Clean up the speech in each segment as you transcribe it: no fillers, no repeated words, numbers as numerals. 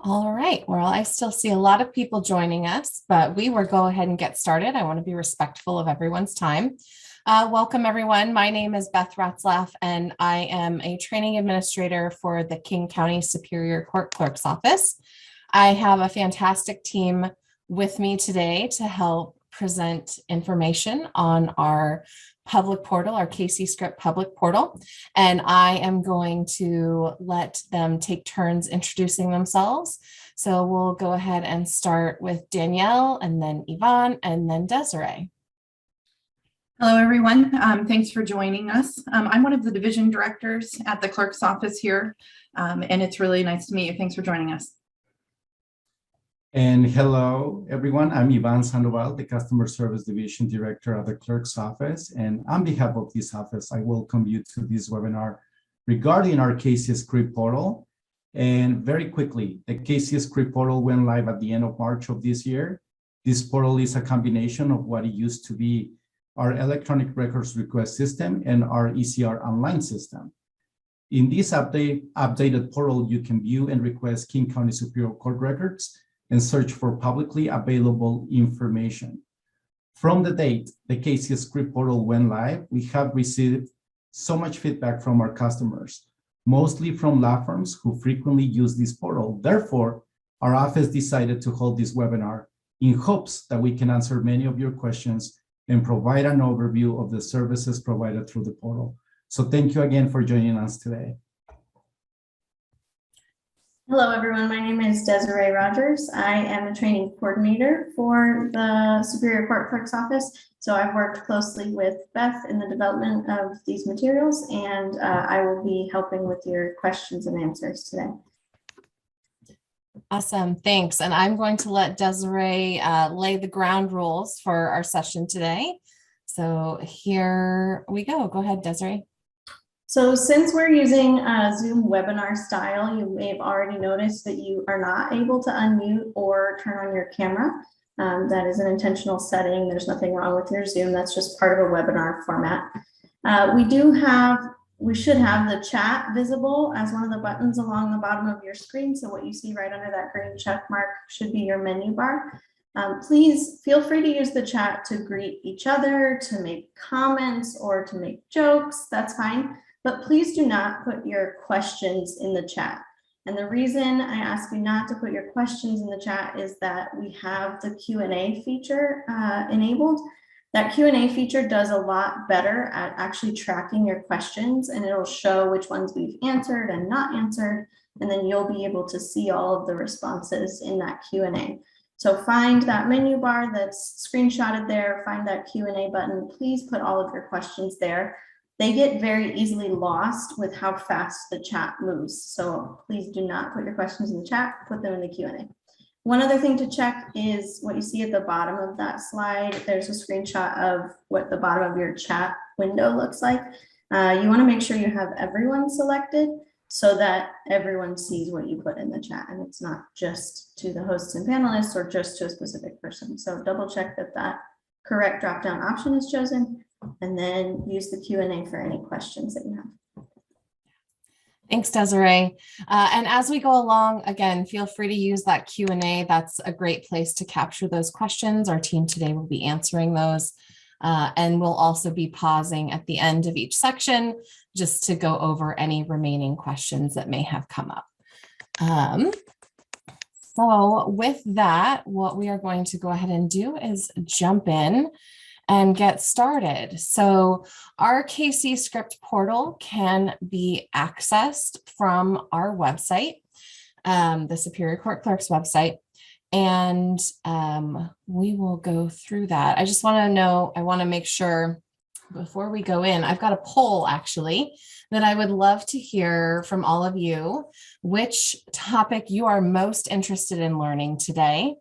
All right. Well, I still see a lot of people joining us, but we will go ahead and get started. I want to be respectful of everyone's time. Welcome, everyone. My name is Beth Ratzlaff, and I am a training administrator for the King County Superior Court Clerk's Office. I have a fantastic team with me today to help present information on our public portal, our KC Script public portal. And I am going to let them take turns introducing themselves. So we'll go ahead and start with Danielle, and then Yvonne, and then Desiree. Hello, everyone. Thanks for joining us. I'm one of the division directors at the clerk's office here, and it's really nice to meet you. Thanks for joining us. And hello, everyone. I'm Ivan Sandoval, the Customer Service Division Director at the Clerk's Office. And on behalf of this office, I welcome you to this webinar regarding our KC Script portal. And very quickly, the KC Script portal went live at the end of March of this year. This portal is a combination of what it used to be our electronic records request system and our ECR online system. In this updated portal, you can view and request King County Superior Court records and search for publicly available information. From the date the KC Script portal went live, we have received so much feedback from our customers, mostly from law firms who frequently use this portal. Therefore, our office decided to hold this webinar in hopes that we can answer many of your questions and provide an overview of the services provided through the portal. So thank you again for joining us today. Hello, everyone. My name is Desiree Rogers. I am a training coordinator for the Superior Court Clerk's Office. So I've worked closely with Beth in the development of these materials, and I will be helping with your questions and answers today. Awesome. Thanks. And I'm going to let Desiree lay the ground rules for our session today. So here we go. Go ahead, Desiree. So since we're using a Zoom webinar style, you may have already noticed that you are not able to unmute or turn on your camera. That is an intentional setting. There's nothing wrong with your Zoom. That's just part of a webinar format. We should have the chat visible as one of the buttons along the bottom of your screen. So what you see right under that green check mark should be your menu bar. Please feel free to use the chat to greet each other, to make comments, or to make jokes. That's fine. But please do not put your questions in the chat. And the reason I ask you not to put your questions in the chat is that we have the Q&A feature enabled. That Q&A feature does a lot better at actually tracking your questions, and it'll show which ones we've answered and not answered. And then you'll be able to see all of the responses in that Q&A. So find that menu bar that's screenshotted there, find that Q&A button. Please put all of your questions there. They get very easily lost with how fast the chat moves. So please do not put your questions in the chat, put them in the Q&A. One other thing to check is what you see at the bottom of that slide. There's a screenshot of what the bottom of your chat window looks like. You want to make sure you have everyone selected so that everyone sees what you put in the chat, and it's not just to the hosts and panelists or just to a specific person. So double check that that correct drop-down option is chosen, and then use the Q&A for any questions that you have. Thanks, Desiree. And as we go along, again, feel free to use that Q&A. That's a great place to capture those questions. Our team today will be answering those. And we'll also be pausing at the end of each section just to go over any remaining questions that may have come up. So with that, what we are going to go ahead and do is jump in and get started. So our KC Script portal can be accessed from our website, the Superior Court Clerk's website, and we will go through that. I just want to make sure before we go in, I've got a poll actually that I would love to hear from all of you, which topic you are most interested in learning today.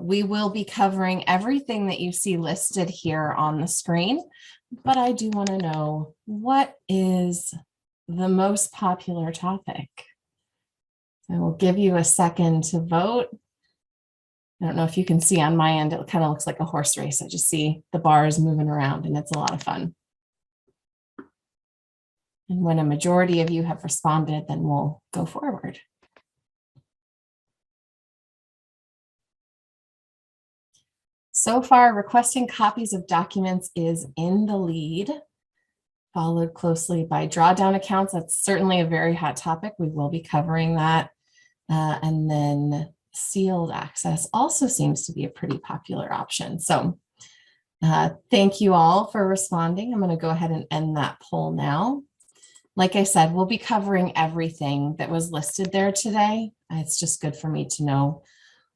We will be covering everything that you see listed here on the screen, but I do want to know, what is the most popular topic? I will give you a second to vote. I don't know if you can see on my end, it kind of looks like a horse race. I just see the bars moving around, and it's a lot of fun. And when a majority of you have responded, then we'll go forward. So far, requesting copies of documents is in the lead, followed closely by drawdown accounts. That's certainly a very hot topic. We will be covering that. And then sealed access also seems to be a pretty popular option. So thank you all for responding. I'm going to go ahead and end that poll now. Like I said, we'll be covering everything that was listed there today. It's just good for me to know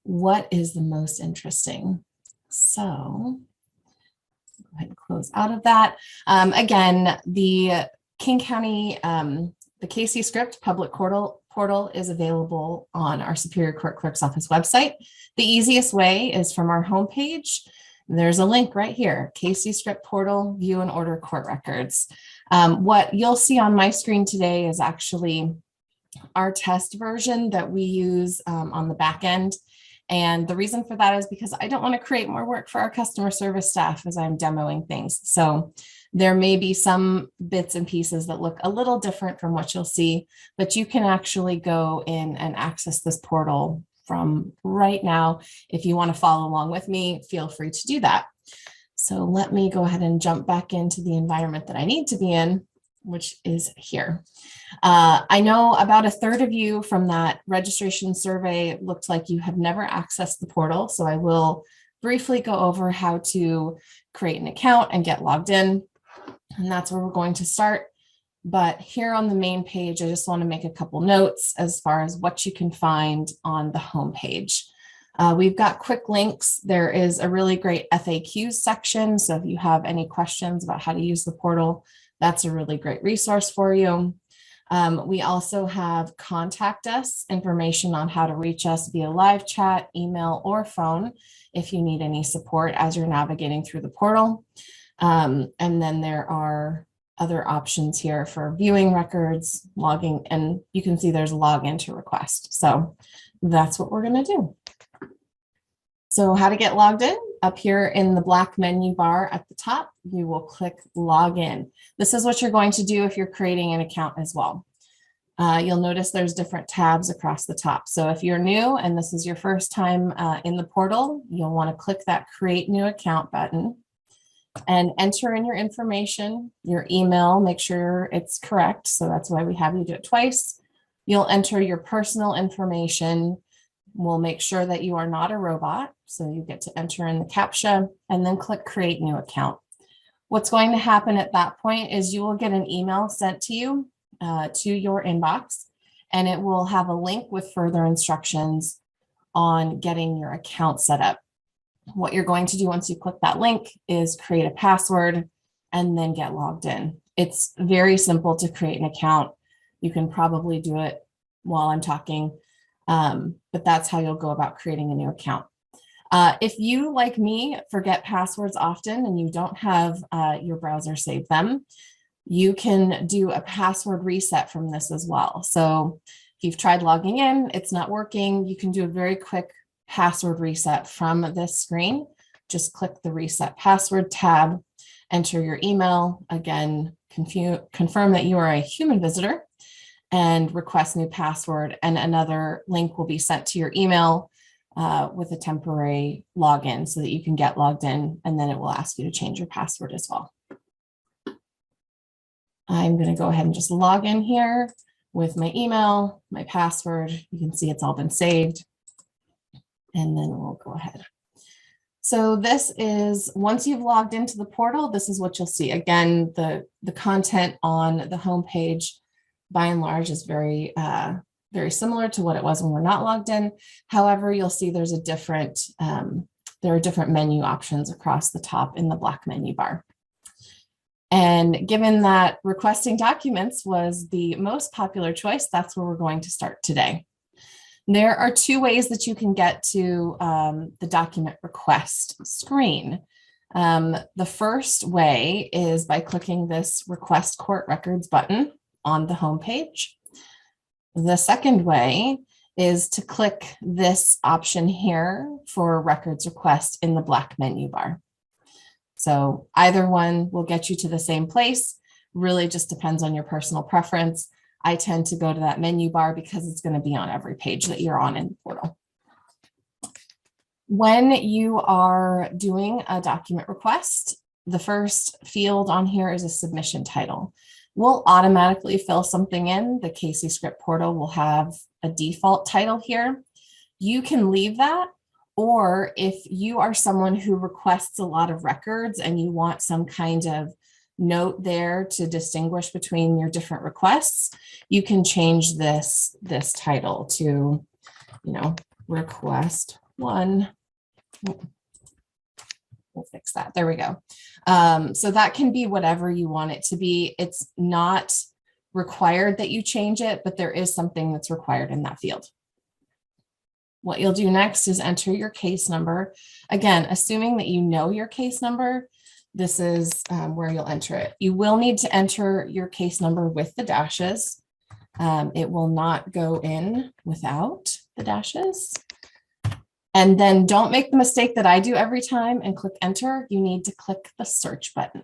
what is the most interesting. So go ahead and close out of that. Again, the King County, the KC Script public portal is available on our Superior Court Clerk's Office website. The easiest way is from our homepage. There's a link right here, KC Script portal, view and order court records. What you'll see on my screen today is actually our test version that we use on the back end. And the reason for that is because I don't want to create more work for our customer service staff as I'm demoing things. So there may be some bits and pieces that look a little different from what you'll see, but you can actually go in and access this portal from right now. If you want to follow along with me, feel free to do that. So let me go ahead and jump back into the environment that I need to be in, which is here. I know about a third of you from that registration survey looked like you have never accessed the portal. So I will briefly go over how to create an account and get logged in. And that's where we're going to start. But here on the main page, I just want to make a couple notes as far as what you can find on the home page. We've got quick links. There is a really great FAQs section. So if you have any questions about how to use the portal, that's a really great resource for you. We also have contact us information on how to reach us via live chat, email, or phone if you need any support as you're navigating through the portal. And then there are other options here for viewing records, logging, and you can see there's a login to request. So that's what we're going to do. So how to get logged in? Up here in the black menu bar at the top, you will click login. This is what you're going to do if you're creating an account as well. You'll notice there's different tabs across the top. So if you're new and this is your first time in the portal, you'll want to click that create new account button and enter in your information, your email, make sure it's correct. So that's why we have you do it twice. You'll enter your personal information. We'll make sure that you are not a robot. So you get to enter in the CAPTCHA and then click create new account. What's going to happen at that point is you will get an email sent to you to your inbox, and it will have a link with further instructions on getting your account set up. What you're going to do once you click that link is create a password and then get logged in. It's very simple to create an account. You can probably do it while I'm talking, but that's how you'll go about creating a new account. If you, like me, forget passwords often and you don't have your browser save them, you can do a password reset from this as well. So if you've tried logging in, it's not working, you can do a very quick password reset from this screen. Just click the reset password tab, enter your email, again, confirm that you are a human visitor and request new password, and another link will be sent to your email with a temporary login so that you can get logged in, and then it will ask you to change your password as well. I'm going to go ahead and just log in here with my email, my password. You can see it's all been saved. And then we'll go ahead. So this is, once you've logged into the portal, this is what you'll see. Again, the content on the home page, by and large, is very similar to what it was when we're not logged in. However, you'll see there's a different, there are different menu options across the top in the black menu bar. And given that requesting documents was the most popular choice, that's where we're going to start today. There are two ways that you can get to the document request screen. The first way is by clicking this Request Court Records button on the home page. The second way is to click this option here for Records Request in the black menu bar. So either one will get you to the same place. Really just depends on your personal preference. I tend to go to that menu bar because it's going to be on every page that you're on in the portal. When you are doing a document request, the first field on here is a submission title. We'll automatically fill something in. The KC Script portal will have a default title here. You can leave that, or if you are someone who requests a lot of records and you want some kind of note there to distinguish between your different requests, you can change this title to, request 1. We'll fix that. There we go. So that can be whatever you want it to be. It's not required that you change it, but there is something that's required in that field. What you'll do next is enter your case number. Again, assuming that you know your case number, this is where you'll enter it. You will need to enter your case number with the dashes. It will not go in without the dashes. And then don't make the mistake that I do every time and click enter. You need to click the search button.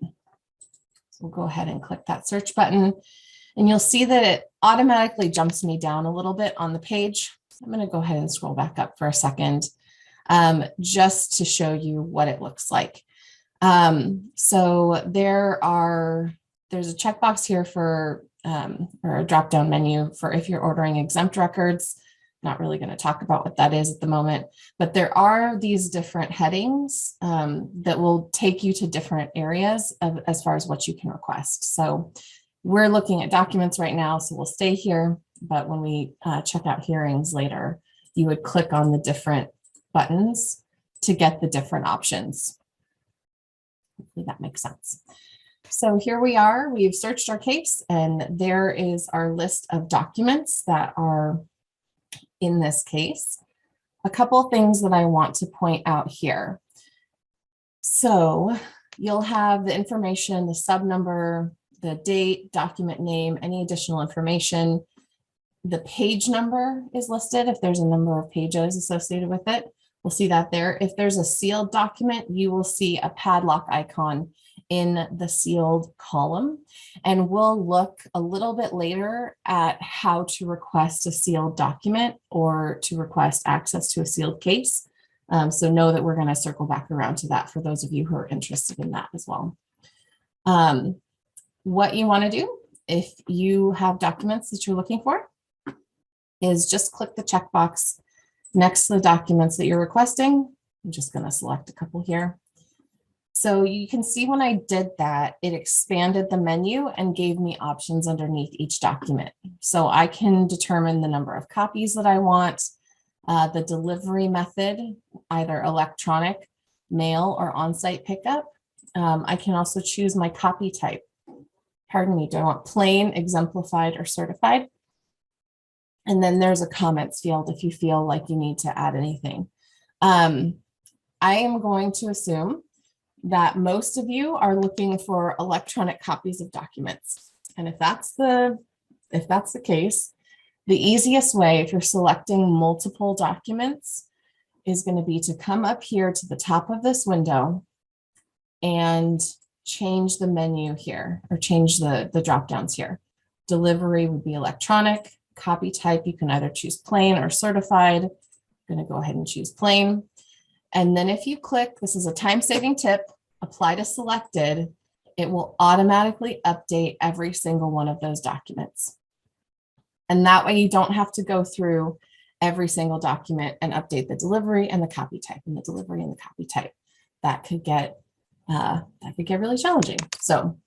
So we'll go ahead and click that search button, and you'll see that it automatically jumps me down a little bit on the page. I'm going to go ahead and scroll back up for a second, just to show you what it looks like. So there's a checkbox here for, or a drop-down menu for if you're ordering exempt records. Not really going to talk about what that is at the moment, but there are these different headings that will take you to different areas as far as what you can request. So we're looking at documents right now, so we'll stay here. But when we check out hearings later, you would click on the different buttons to get the different options. Hopefully that makes sense. So here we are, we've searched our case, and there is our list of documents that are in this case. A couple of things that I want to point out here. So you'll have the information, the sub number, the date, document name, any additional information. The page number is listed if there's a number of pages associated with it. We'll see that there. If there's a sealed document, you will see a padlock icon in the sealed column. And we'll look a little bit later at how to request a sealed document or to request access to a sealed case. So know that we're going to circle back around to that for those of you who are interested in that as well. What you want to do if you have documents that you're looking for is just click the checkbox next to the documents that you're requesting. I'm just going to select a couple here. So you can see when I did that, it expanded the menu and gave me options underneath each document. So I can determine the number of copies that I want, the delivery method, either electronic, mail, or on-site pickup. I can also choose my copy type. Pardon me, do I want plain, exemplified, or certified? And then there's a comments field if you feel like you need to add anything. I am going to assume that most of you are looking for electronic copies of documents. And if that's the case, the easiest way if you're selecting multiple documents is going to be to come up here to the top of this window and change the menu here, or change the drop downs here. Delivery would be electronic. Copy type, you can either choose plain or certified. I'm going to go ahead and choose plain. And then if you click, this is a time-saving tip, apply to selected, it will automatically update every single one of those documents. And that way you don't have to go through every single document and update the delivery and the copy type and the delivery and the copy type. That could get really challenging. So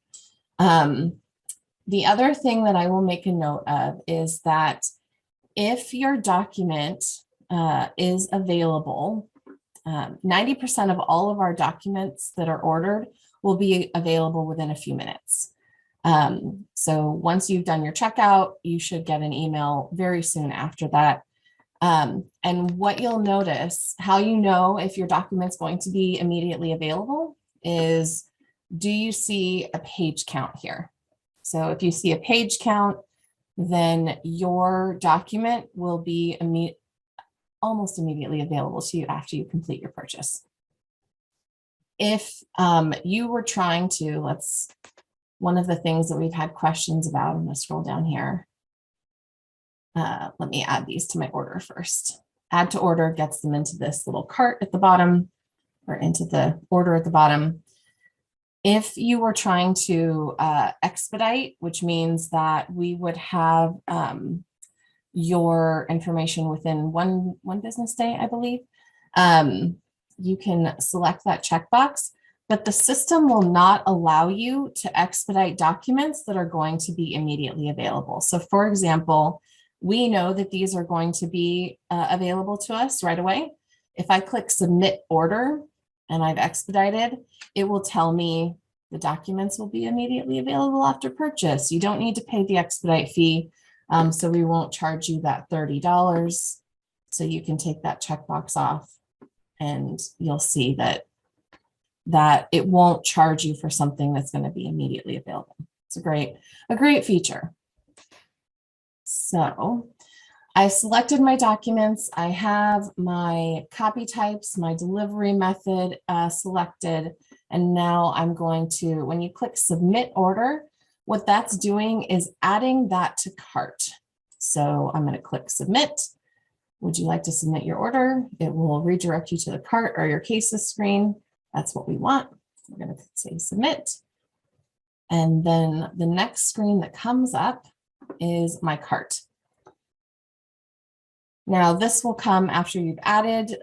the other thing that I will make a note of is that if your document is available, 90% of all of our documents that are ordered will be available within a few minutes. So once you've done your checkout, you should get an email very soon after that. And what you'll notice, how you know if your document's going to be immediately available is, do you see a page count here? So if you see a page count, then your document will be almost immediately available to you after you complete your purchase. If you were trying to, one of the things that we've had questions about, I'm going to scroll down here. Let me add these to my order first. add to order gets them into this little cart at the bottom, or into the order at the bottom. If you were trying to expedite, which means that we would have your information within one business day, I believe, you can select that checkbox, but the system will not allow you to expedite documents that are going to be immediately available. So for example, we know that these are going to be available to us right away. If I click submit order and I've expedited, it will tell me the documents will be immediately available after purchase. You don't need to pay the expedite fee. So we won't charge you that $30. So you can take that checkbox off and you'll see that it won't charge you for something that's going to be immediately available. It's a great feature. So I selected my documents. I have my copy types, my delivery method selected. And now I'm going to, when you click submit order, what that's doing is adding that to cart. So I'm going to click submit. Would you like to submit your order? It will redirect you to the cart or your cases screen. That's what we want. We're going to say submit. And then the next screen that comes up is my cart. Now this will come after you've added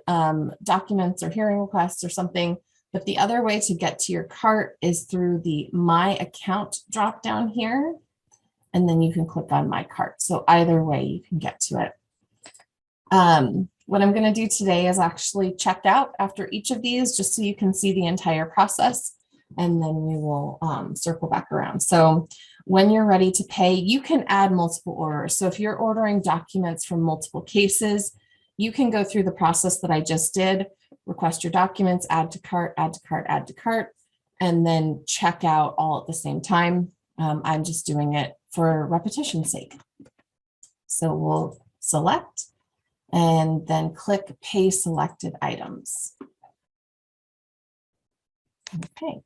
documents or hearing requests or something, but the other way to get to your cart is through the My Account drop down here, and then you can click on My Cart. So either way you can get to it. What I'm going to do today is actually check out after each of these, just so you can see the entire process, and then we will circle back around. So when you're ready to pay, you can add multiple orders. So if you're ordering documents from multiple cases, you can go through the process that I just did, request your documents, add to cart, add to cart, add to cart, and then check out all at the same time. I'm just doing it for repetition's sake. So we'll select and then click Pay Selected Items. Okay.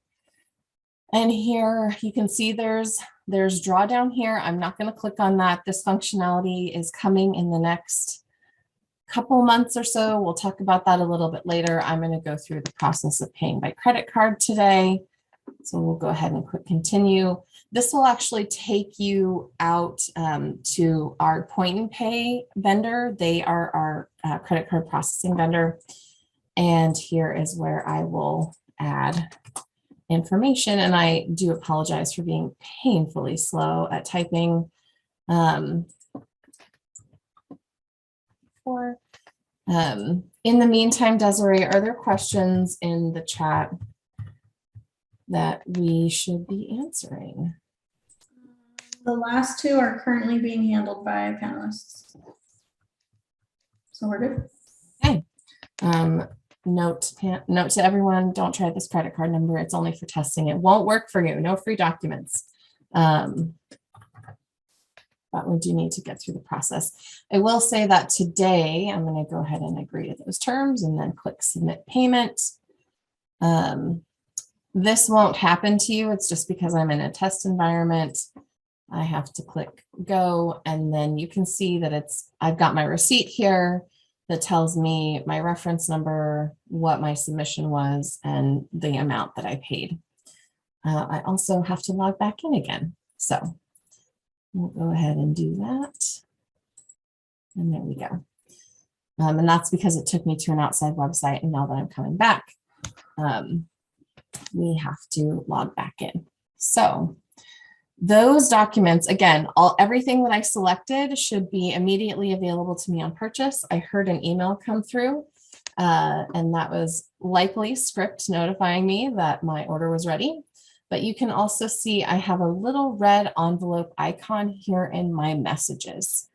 And here you can see there's drawdown here. I'm not going to click on that. This functionality is coming in the next couple months or so. We'll talk about that a little bit later. I'm going to go through the process of paying by credit card today. So we'll go ahead and click continue. This will actually take you out to our point and pay vendor. They are our credit card processing vendor. And here is where I will add information. And I do apologize for being painfully slow at typing. In the meantime, Desiree, are there questions in the chat that we should be answering? The last two are currently being handled by panelists. So we're good. Okay. Note to everyone, don't try this credit card number. It's only for testing. It won't work for you. No free documents. But we do need to get through the process. I will say that today, I'm going to go ahead and agree to those terms and then click submit payment. This won't happen to you. It's just because I'm in a test environment. I have to click go, and then you can see that I've got my receipt here that tells me my reference number, what my submission was, and the amount that I paid. I also have to log back in again. So we'll go ahead and do that. And there we go. And that's because it took me to an outside website. And now that I'm coming back, we have to log back in. So those documents, again, everything that I selected should be immediately available to me on purchase. I heard an email come through, and that was likely script notifying me that my order was ready. But you can also see I have a little red envelope icon here in my messages.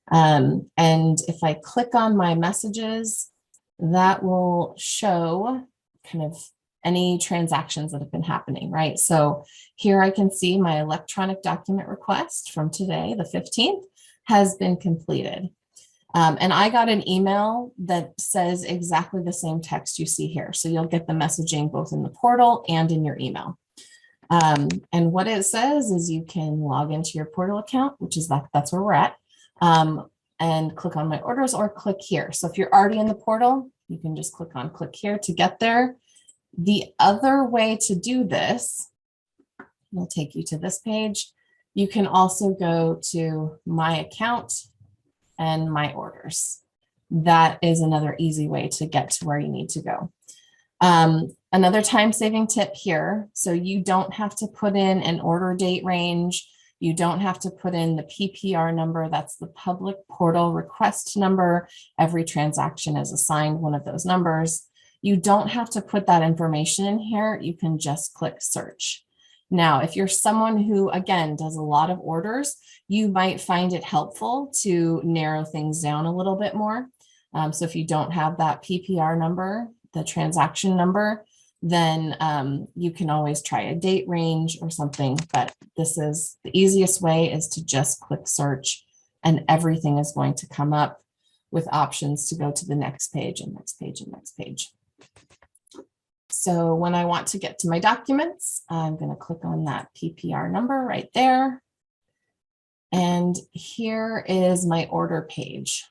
And if I click on my messages, that will show kind of any transactions that have been happening, right? So here I can see my electronic document request from today, the 15th, has been completed. And I got an email that says exactly the same text you see here. So you'll get the messaging both in the portal and in your email. And what it says is you can log into your portal account, which is that's where we're at. and click on my orders or click here. So if you're already in the portal, you can just click on click here to get there. The other way to do this, will take you to this page. You can also go to my account and my orders. That is another easy way to get to where you need to go. Another time-saving tip here. So you don't have to put in an order date range. You don't have to put in the PPR number. That's the public portal request number. Every transaction is assigned one of those numbers. You don't have to put that information in here. You can just click search. Now, if you're someone who, again, does a lot of orders, you might find it helpful to narrow things down a little bit more. So if you don't have that PPR number, the transaction number, then you can always try a date range or something. But this is the easiest way, is to just click search, and everything is going to come up with options to go to the next page and next page and next page. So when I want to get to my documents, I'm going to click on that PPR number right there. And here is my order page.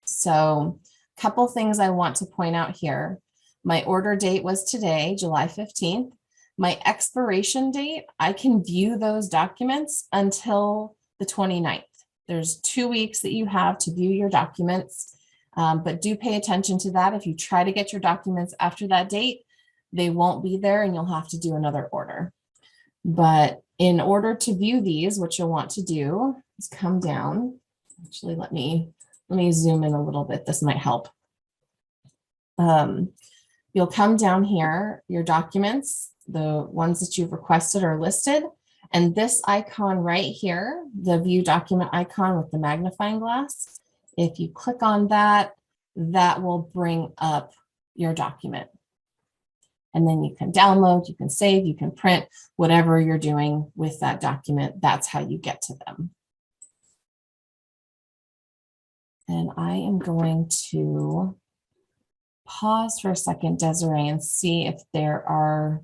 So a couple things I want to point out here. My order date was today, July 15th. My expiration date, I can view those documents until the 29th. There's 2 weeks that you have to view your documents, but do pay attention to that. If you try to get your documents after that date, they won't be there and you'll have to do another order. But in order to view these, what you'll want to do is come down. Actually, let me zoom in a little bit. This might help. You'll come down here, your documents, the ones that you've requested are listed. And this icon right here, the view document icon with the magnifying glass, if you click on that, that will bring up your document. And then you can download, you can save, you can print, whatever you're doing with that document. That's how you get to them. And I am going to pause for a second, Desiree, and see if there are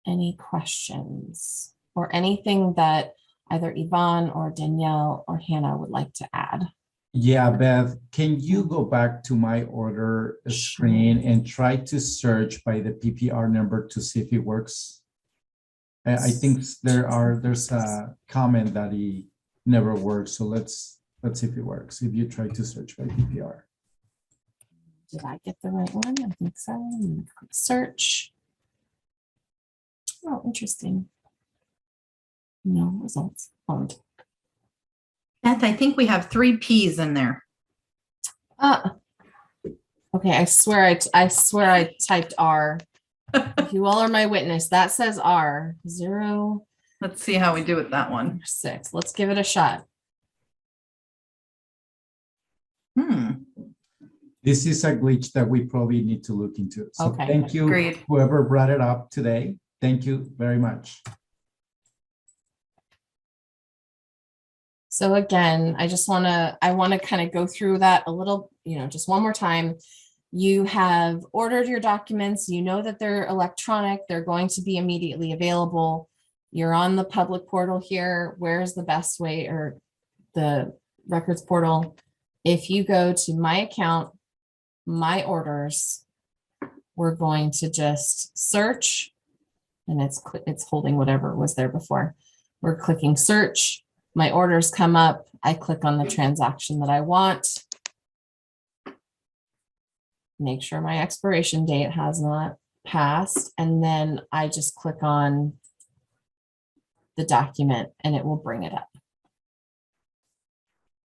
any questions or anything that either Yvonne or Danielle or Hannah would like to add. Yeah, Beth, can you go back to my order screen and try to search by the PPR number to see if it works? I think there's a comment that it never works. So let's see if it works. If you try to search by PPR. Did I get the right one? I think so. Click search. Oh, interesting. No results found. Beth, I think we have 3 P's in there. Okay, I swear I typed R. If you all are my witness, that says R. 0. Let's see how we do with that one. 6. Let's give it a shot. This is a glitch that we probably need to look into. So Okay. Thank you, Agreed. whoever brought it up today. Thank you very much. So again, I want to kind of go through that a little, just one more time. You have ordered your documents. You know that they're electronic. They're going to be immediately available. You're on the public portal here. Where's the best way, or the records portal? If you go to my account, my orders, we're going to just search, and it's holding whatever was there before. We're clicking search. My orders come up. I click on the transaction that I want. Make sure my expiration date has not passed. And then I just click on the document and it will bring it up.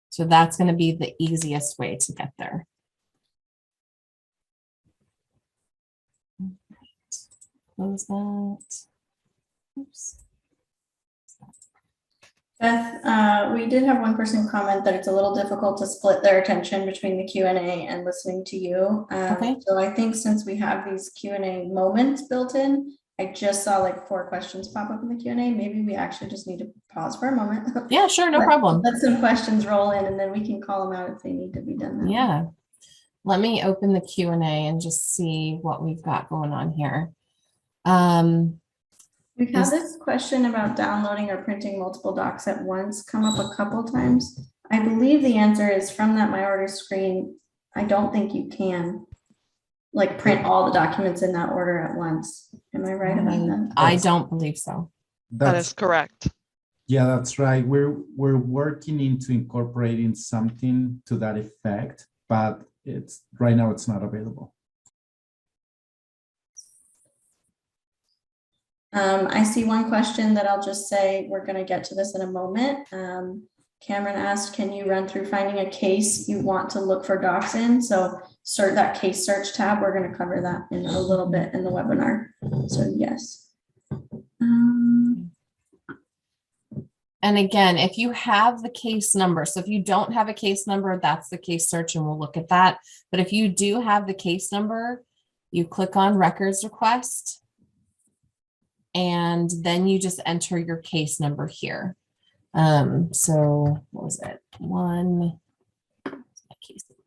So that's going to be the easiest way to get there. Close that. Oops. Beth, we did have one person comment that it's a little difficult to split their attention between the Q&A and listening to you. Okay. So I think since we have these Q&A moments built in, I just saw like 4 questions pop up in the Q&A. Maybe we actually just need to pause for a moment. Yeah, sure. No problem. Let some questions roll in and then we can call them out if they need to be done. That Yeah. Let me open the Q&A and just see what we've got going on here. We've had this question about downloading or printing multiple docs at once come up a couple times. I believe the answer is from that My Order screen. I don't think you can like print all the documents in that order at once. Am I right about that? I don't believe so. That is correct. Yeah, that's right. We're working into incorporating something to that effect, but it's right now it's not available. I see one question that I'll just say, we're going to get to this in a moment. Cameron asked, can you run through finding a case you want to look for docs in? So that case search tab, we're going to cover that in a little bit in the webinar. So yes. And again, if you have the case number, so if you don't have a case number, that's the case search and we'll look at that. But if you do have the case number, you click on Records Request. And then you just enter your case number here. So what was it? Case number.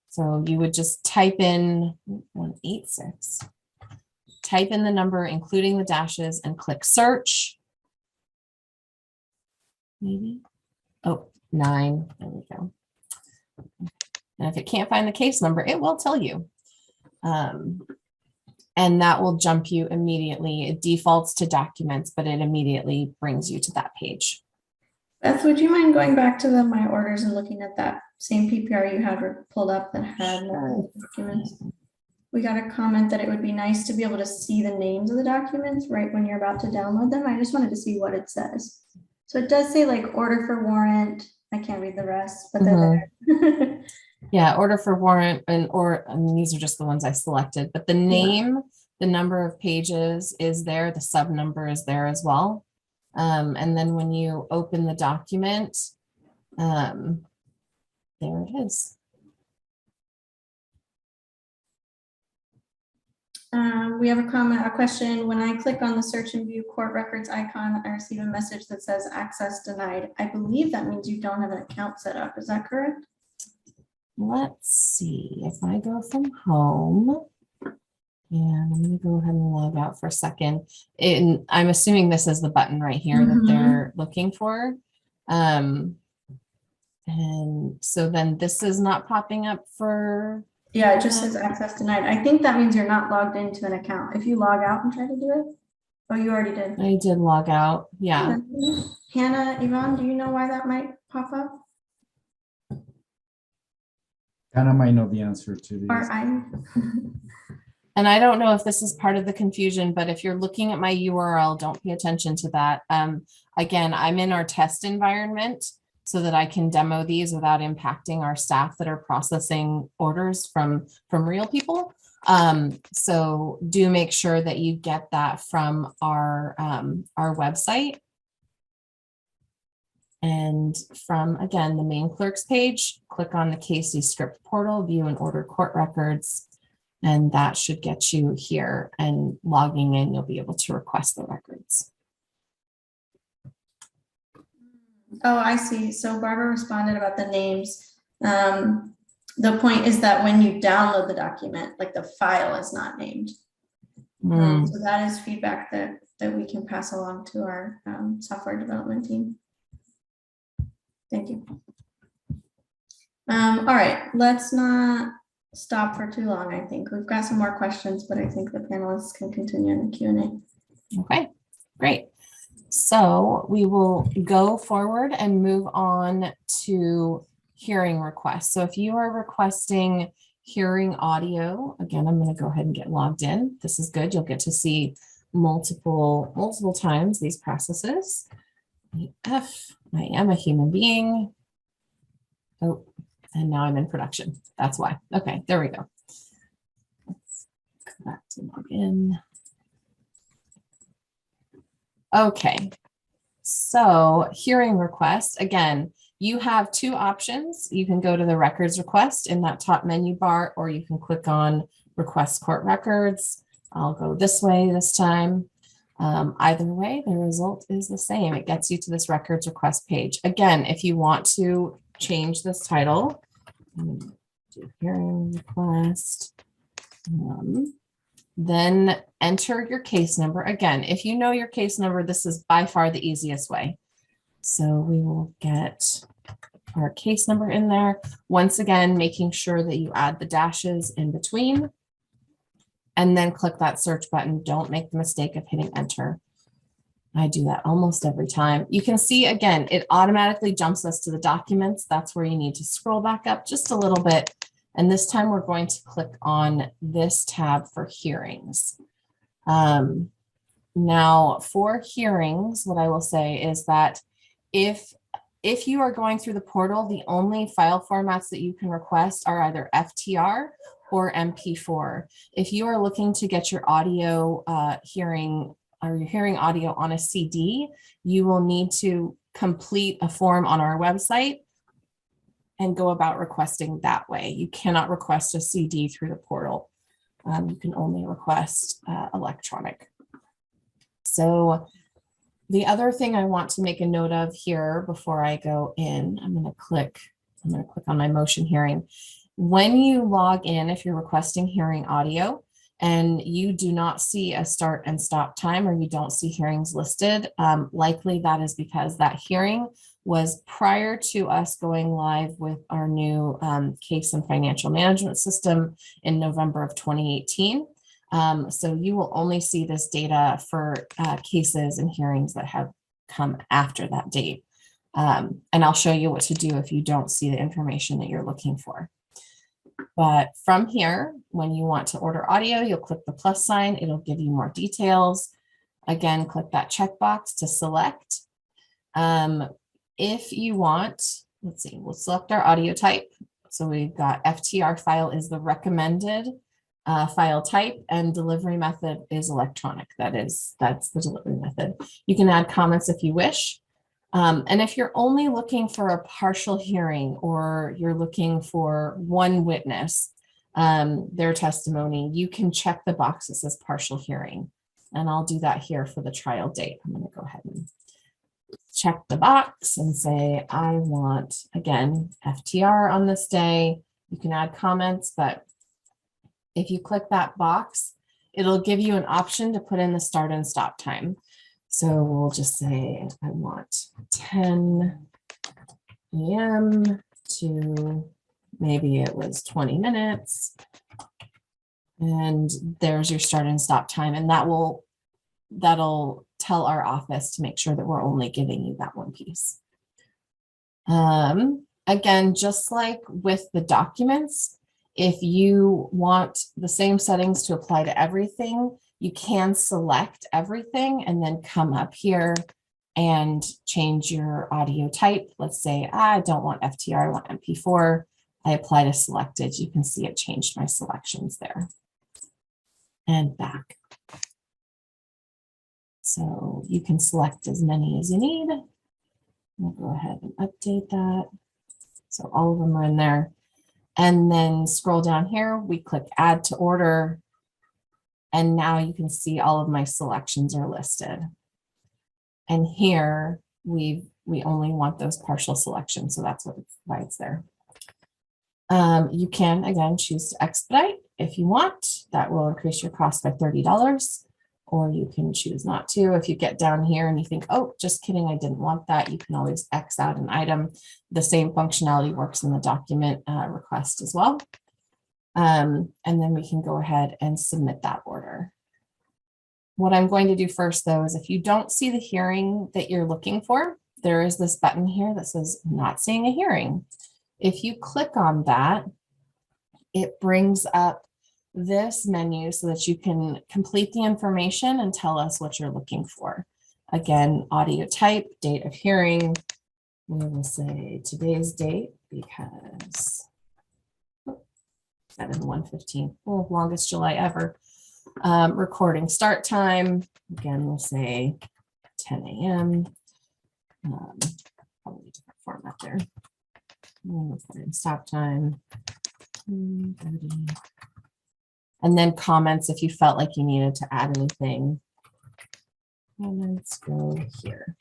So you would just type in 186, type in the number, including the dashes, and click search. Maybe. Oh, 9. There we go. And if it can't find the case number, it will tell you. And that will jump you immediately. It defaults to documents, but it immediately brings you to that page. Beth, would you mind going back to the My Orders and looking at that same PPR you had pulled up that had more documents? We got a comment that it would be nice to be able to see the names of the documents right when you're about to download them. I just wanted to see what it says. So it does say like order for warrant. I can't read the rest, but they're there. Yeah, order for warrant and these are just the ones I selected, but the name, the number of pages is there, the sub number is there as well. And then when you open the document, there it is. We have a question. When I click on the search and view court records icon, I receive a message that says access denied. I believe that means you don't have an account set up. Is that correct? Let's see if I go from home and I'm going to go ahead and log out for a second. I'm assuming this is the button right here that they're looking for. And so then this is not popping up for. Yeah, it just says access denied. I think that means you're not logged into an account. If you log out and try to do it. Oh, you already did. I did log out. Yeah. Hannah, Yvonne, do you know why that might pop up? Hannah might know the answer to this. Or I. And I don't know if this is part of the confusion, but if you're looking at my URL, don't pay attention to that. Again, I'm in our test environment so that I can demo these without impacting our staff that are processing orders from real people. So do make sure that you get that from our website. And from, again, the main clerk's page, click on the KC script portal, view and order court records, and that should get you here. And logging in, you'll be able to request the records. Oh, I see. So Barbara responded about the names. The point is that when you download the document, like the file is not named. So that is feedback that we can pass along to our software development team. Thank you. All right, let's not stop for too long. I think we've got some more questions, but I think the panelists can continue in the Q&A. Okay, great. So we will go forward and move on to hearing requests. So if you are requesting hearing audio, again, I'm going to go ahead and get logged in. This is good. You'll get to see multiple times these processes. I am a human being. Oh, and now I'm in production. That's why. Okay, there we go. Let's go back to log in. Okay, so hearing request, again, you have two options. You can go to the records request in that top menu bar, or you can click on request court records. I'll go this way this time. Either way, the result is the same. It gets you to this records request page. Again, if you want to change this title, do hearing request, then enter your case number. Again, if you know your case number, this is by far the easiest way. So we will get our case number in there. Once again, making sure that you add the dashes in between and then click that search button. Don't make the mistake of hitting enter. I do that almost every time. You can see, again, it automatically jumps us to the documents. That's where you need to scroll back up just a little bit. And this time we're going to click on this tab for hearings. Now for hearings, what I will say is that if you are going through the portal, the only file formats that you can request are either FTR or MP4. If you are looking to get your audio hearing or your hearing audio on a CD, you will need to complete a form on our website and go about requesting that way. You cannot request a CD through the portal. You can only request electronic. So the other thing I want to make a note of here before I go in, I'm going to click on my motion hearing. When you log in, if you're requesting hearing audio and you do not see a start and stop time, or you don't see hearings listed, likely that is because that hearing was prior to us going live with our new case and financial management system in November of 2018. So you will only see this data for cases and hearings that have come after that date. And I'll show you what to do if you don't see the information that you're looking for. But from here, when you want to order audio, you'll click the plus sign. It'll give you more details. Again, click that checkbox to select. If you want, let's see, we'll select our audio type. So we've got FTR file is the recommended file type, and delivery method is electronic. That's the delivery method. You can add comments if you wish. And if you're only looking for a partial hearing, or you're looking for one witness, their testimony, you can check the box that says partial hearing. And I'll do that here for the trial date. I'm going to go ahead and check the box and say, I want, again, FTR on this day. You can add comments, but if you click that box, it'll give you an option to put in the start and stop time. So we'll just say, I want 10 a.m. to maybe it was 20 minutes. And there's your start and stop time. And that'll tell our office to make sure that we're only giving you that one piece. Again, just like with the documents, if you want the same settings to apply to everything, you can select everything and then come up here and change your audio type. Let's say I don't want FTR, I want MP4. I apply to selected. You can see it changed my selections there. And back. So you can select as many as you need. We'll go ahead and update that. So all of them are in there. And then scroll down here, we click add to order. And now you can see all of my selections are listed. And here we only want those partial selections. So that's why it's there. You can, again, choose to expedite if you want. That will increase your cost by $30. Or you can choose not to. If you get down here and you think, oh, just kidding, I didn't want that, you can always X out an item. The same functionality works in the document request as well. And then we can go ahead and submit that order. What I'm going to do first, though, is if you don't see the hearing that you're looking for, there is this button here that says not seeing a hearing. If you click on that, it brings up this menu so that you can complete the information and tell us what you're looking for. Again, audio type, date of hearing. We will say today's date because 7/1/15, oh, longest July ever. Recording start time. Again, we'll say 10 a.m. Probably a different format there. Recording stop time. 30. And then comments if you felt like you needed to add anything. Comments go here.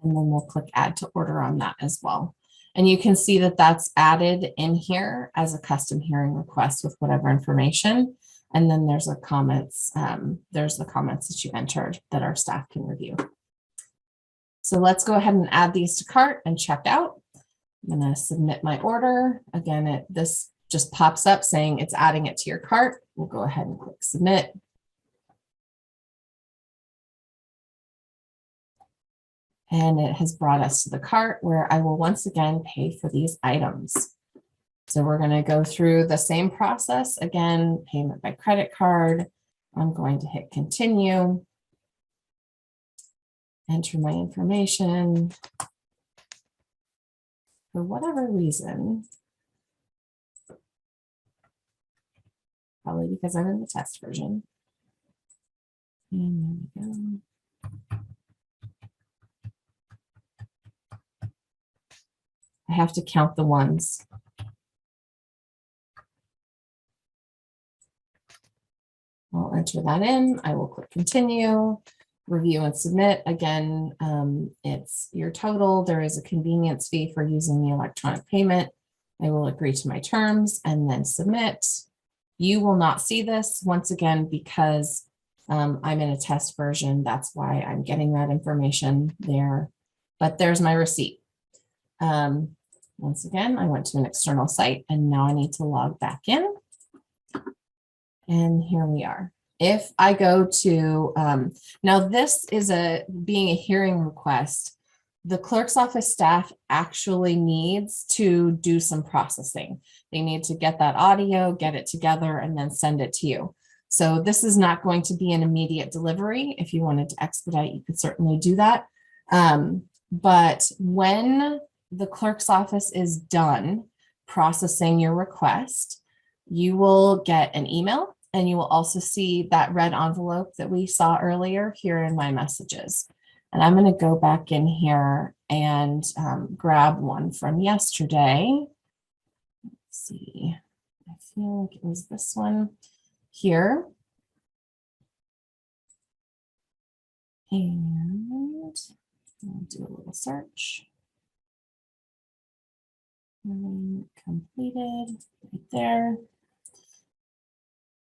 And then we'll click add to order on that as well. And you can see that that's added in here as a custom hearing request with whatever information. And then there's the comments that you entered that our staff can review. So let's go ahead and add these to cart and check out. I'm going to submit my order. Again, this just pops up saying it's adding it to your cart. We'll go ahead and click submit. And it has brought us to the cart where I will once again pay for these items. So we're going to go through the same process again, payment by credit card. I'm going to hit continue, enter my information. For whatever reason, probably because I'm in the test version. And there we go. I have to count the ones. I'll enter that in. I will click continue, review and submit. Again, it's your total. There is a convenience fee for using the electronic payment. I will agree to my terms and then submit. You will not see this once again because I'm in a test version. That's why I'm getting that information there. But there's my receipt. Once again, I went to an external site and now I need to log back in. And here we are. If I go to, now this is being a hearing request, the clerk's office staff actually needs to do some processing. They need to get that audio, get it together, and then send it to you. So this is not going to be an immediate delivery. If you wanted to expedite, you could certainly do that. But when the clerk's office is done processing your request, you will get an email and you will also see that red envelope that we saw earlier here in my messages. And I'm going to go back in here and grab one from yesterday. Let's see. I feel like it was this one here. And I'll do a little search. Completed right there.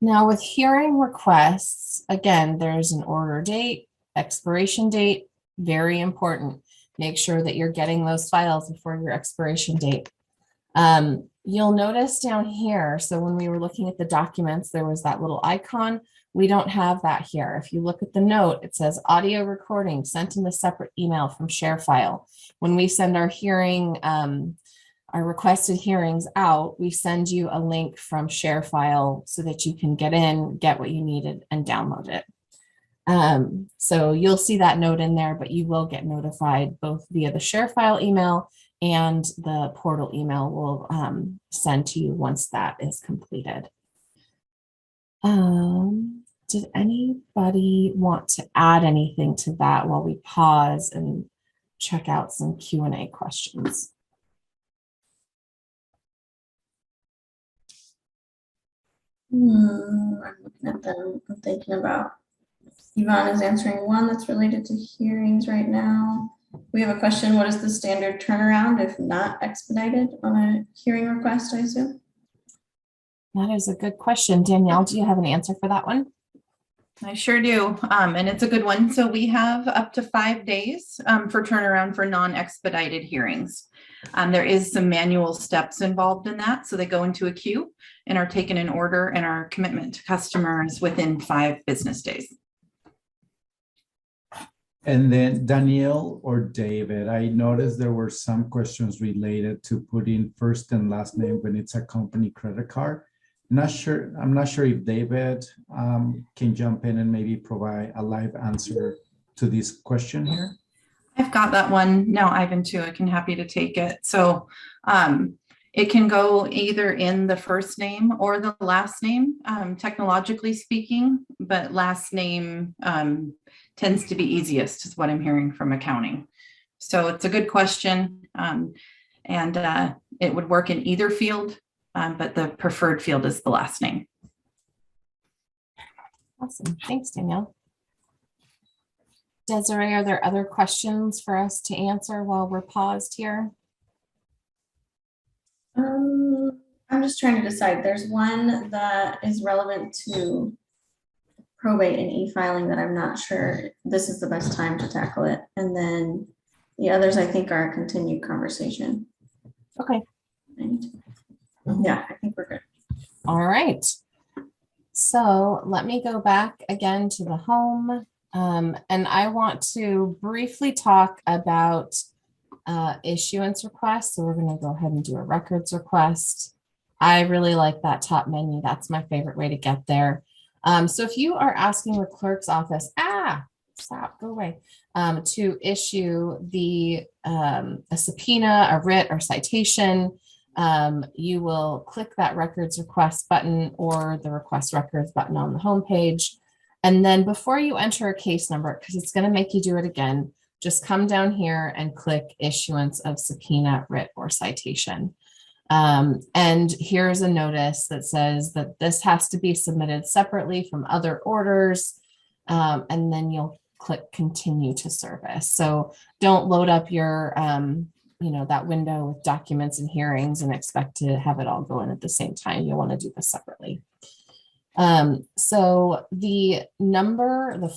Now with hearing requests, again, there's an order date, expiration date, very important. Make sure that you're getting those files before your expiration date. You'll notice down here, so when we were looking at the documents, there was that little icon. We don't have that here. If you look at the note, it says audio recording sent in a separate email from share file. When we send our hearing, our requested hearings out, we send you a link from share file so that you can get in, get what you needed, and download it. So you'll see that note in there, but you will get notified both via the share file email and the portal email will send to you once that is completed. Did anybody want to add anything to that while we pause and check out some Q&A questions? I'm looking at them. I'm thinking about Yvonne is answering one that's related to hearings right now. We have a question. What is the standard turnaround if not expedited on a hearing request, I assume? That is a good question. Danielle, do you have an answer for that one? I sure do. And it's a good one. So we have up to 5 days for turnaround for non-expedited hearings. There is some manual steps involved in that. So they go into a queue and are taken in order, and our commitment to customers within 5 business days. And then Danielle or David, I noticed there were some questions related to putting first and last name when it's a company credit card. I'm not sure if David can jump in and maybe provide a live answer to this question here. I've got that one now, Ivan, too. I can happy to take it. So it can go either in the first name or the last name, technologically speaking, but last name tends to be easiest is what I'm hearing from accounting. So it's a good question. And it would work in either field, but the preferred field is the last name. Awesome. Thanks, Danielle. Desiree, are there other questions for us to answer while we're paused here? I'm just trying to decide. There's one that is relevant to probate and e-filing that I'm not sure this is the best time to tackle it. And then the others I think are a continued conversation. Okay. And yeah, I think we're good. All right. So let me go back again to the home. And I want to briefly talk about issuance requests. So we're going to go ahead and do a records request. I really like that top menu. That's my favorite way to get there. So if you are asking the clerk's office, stop, go away, to issue a subpoena, a writ, or citation, you will click that records request button or the request records button on the home page. And then before you enter a case number, because it's going to make you do it again, just come down here and click issuance of subpoena, writ, or citation. And here's a notice that says that this has to be submitted separately from other orders. And then you'll click continue to service. So don't load up your, that window with documents and hearings and expect to have it all go in at the same time. You'll want to do this separately. So the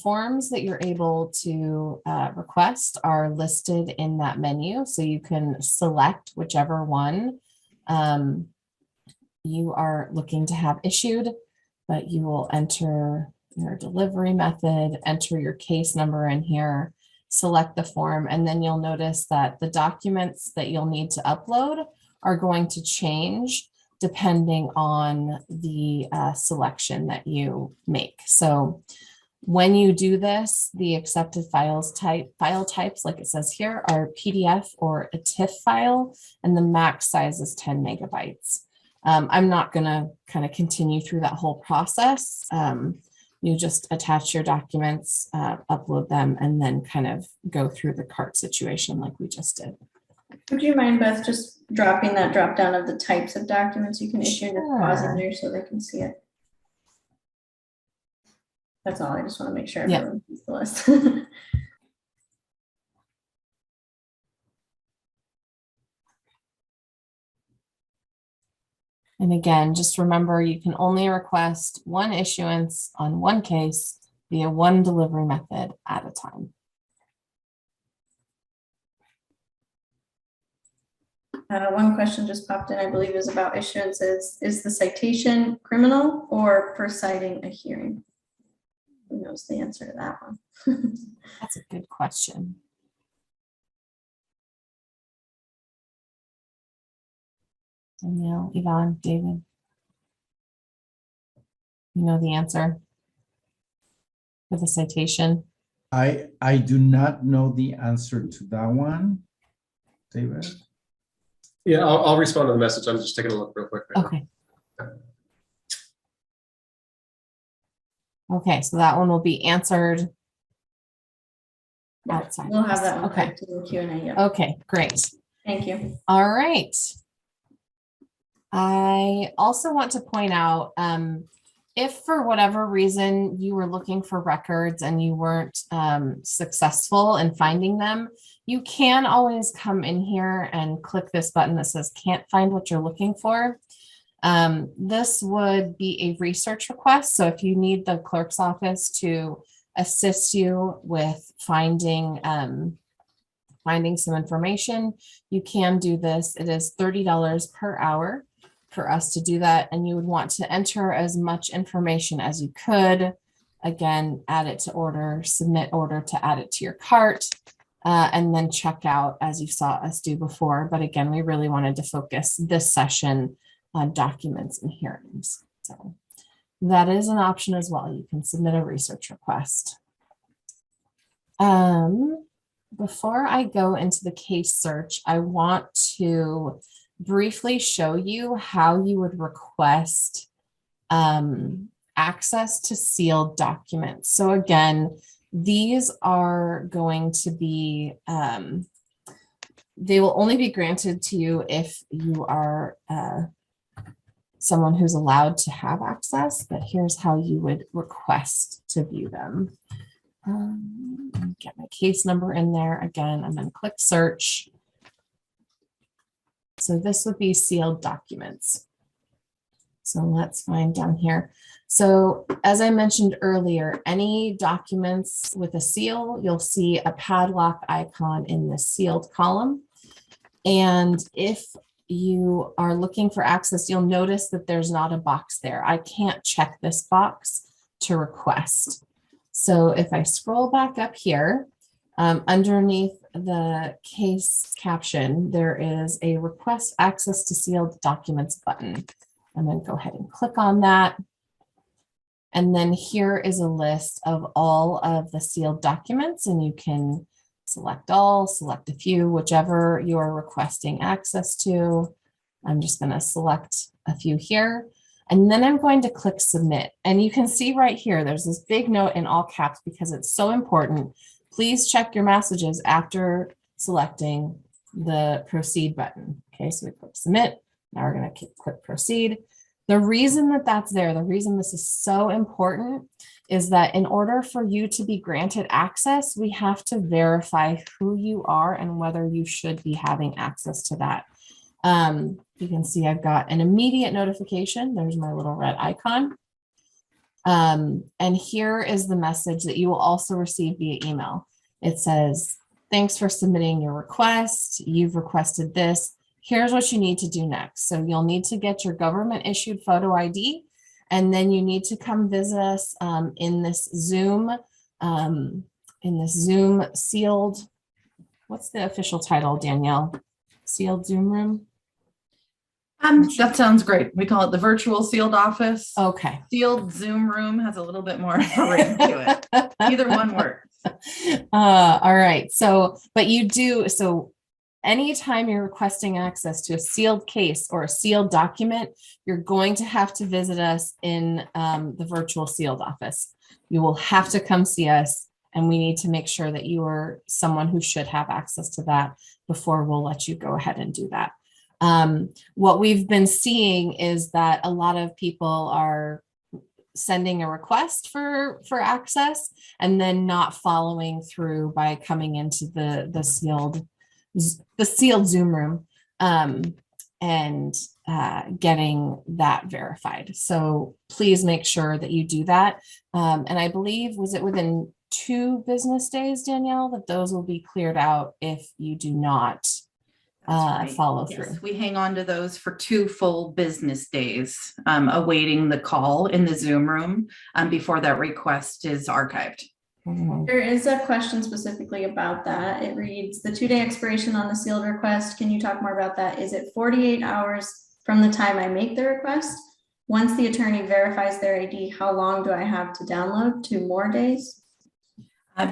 forms that you're able to request are listed in that menu. So you can select whichever one you are looking to have issued, but you will enter your delivery method, enter your case number in here, select the form, and then you'll notice that the documents that you'll need to upload are going to change depending on the selection that you make. So when you do this, the accepted file types, like it says here, are PDF or a TIFF file, and the max size is 10 megabytes. I'm not going to kind of continue through that whole process. You just attach your documents, upload them, and then kind of go through the cart situation like we just did. Would you mind, Beth, just dropping that drop down of the types of documents you can issue and just pausing there so they can see it? That's all. I just want to make sure everyone sees the list. And again, just remember, you can only request one issuance on one case via one delivery method at a time. One question just popped in, I believe, is about issuances. Is the citation criminal or for citing a hearing? Who knows the answer to that one? That's a good question. Danielle, Yvonne, David, you know the answer for the citation? I do not know the answer to that one, David. Yeah, I'll respond to the message. I'm just taking a look real quick. Right Okay. Okay, so that one will be answered outside. We'll have that one Okay. to the Q&A. Yep. Okay, great. Thank you. All right. I also want to point out, if for whatever reason you were looking for records and you weren't successful in finding them, you can always come in here and click this button that says can't find what you're looking for. This would be a research request. So if you need the clerk's office to assist you with finding some information, you can do this. It is $30 per hour for us to do that. And you would want to enter as much information as you could. Again, add it to order, submit order to add it to your cart, and then check out as you saw us do before. But again, we really wanted to focus this session on documents and hearings. So that is an option as well. You can submit a research request. Before I go into the case search, I want to briefly show you how you would request access to sealed documents. So again, these are going to be, they will only be granted to you if you are someone who's allowed to have access, but here's how you would request to view them. Get my case number in there. Again, I'm going to click search. So this would be sealed documents. So let's find down here. So as I mentioned earlier, any documents with a seal, you'll see a padlock icon in the sealed column. And if you are looking for access, you'll notice that there's not a box there. I can't check this box to request. So if I scroll back up here, underneath the case caption, there is a request access to sealed documents button. I'm going to go ahead and click on that. And then here is a list of all of the sealed documents, and you can select all, select a few, whichever you're requesting access to. I'm just going to select a few here, and then I'm going to click submit. And you can see right here, there's this big note in all caps because it's so important. Please check your messages after selecting the proceed button. Okay, so we click submit. Now we're going to click proceed. The reason that that's there, the reason this is so important is that in order for you to be granted access, we have to verify who you are and whether you should be having access to that. You can see I've got an immediate notification. There's my little red icon. And here is the message that you will also receive via email. It says, thanks for submitting your request. You've requested this. Here's what you need to do next. So you'll need to get your government issued photo ID, and then you need to come visit us in this Zoom sealed, what's the official title, Danielle? Sealed Zoom room? That sounds great. We call it the virtual sealed office. Okay. Sealed Zoom room has a little bit more of a ring to it. Either one works. All right. So, but you do, so anytime you're requesting access to a sealed case or a sealed document, you're going to have to visit us in the virtual sealed office. You will have to come see us, and we need to make sure that you are someone who should have access to that before we'll let you go ahead and do that. What we've been seeing is that a lot of people are sending a request for access and then not following through by coming into the sealed Zoom room and getting that verified. So please make sure that you do that. And I believe, was it within 2 business days, Danielle, that those will be cleared out if you do not follow through? Yes, we hang on to those for 2 full business days, awaiting the call in the Zoom room before that request is archived. There is a question specifically about that. It reads, the 2-day expiration on the sealed request. Can you talk more about that? Is it 48 hours from the time I make the request? Once the attorney verifies their ID, how long do I have to download? 2 more days?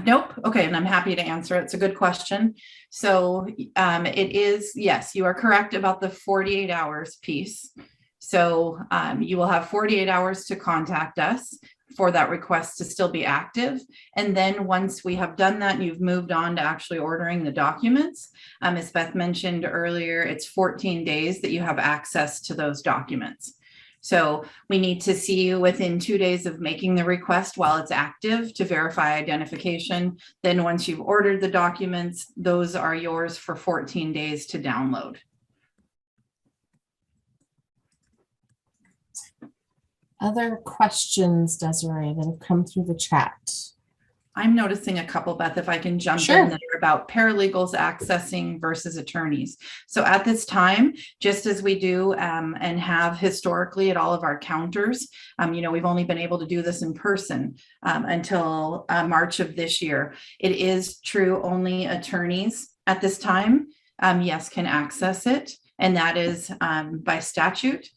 Nope. Okay. And I'm happy to answer it. It's a good question. So it is, yes, you are correct about the 48 hours piece. So you will have 48 hours to contact us for that request to still be active. And then once we have done that and you've moved on to actually ordering the documents, as Beth mentioned earlier, it's 14 days that you have access to those documents. So we need to see you within 2 days of making the request while it's active to verify identification. Then once you've ordered the documents, those are yours for 14 days to download. Other questions, Desiree, that have come through the chat? I'm noticing a couple, Beth, if I can jump Sure. in, that are about paralegals accessing versus attorneys. So at this time, just as we do and have historically at all of our counters, we've only been able to do this in person until March of this year. It is true only attorneys at this time, yes, can access it. And that is by statute.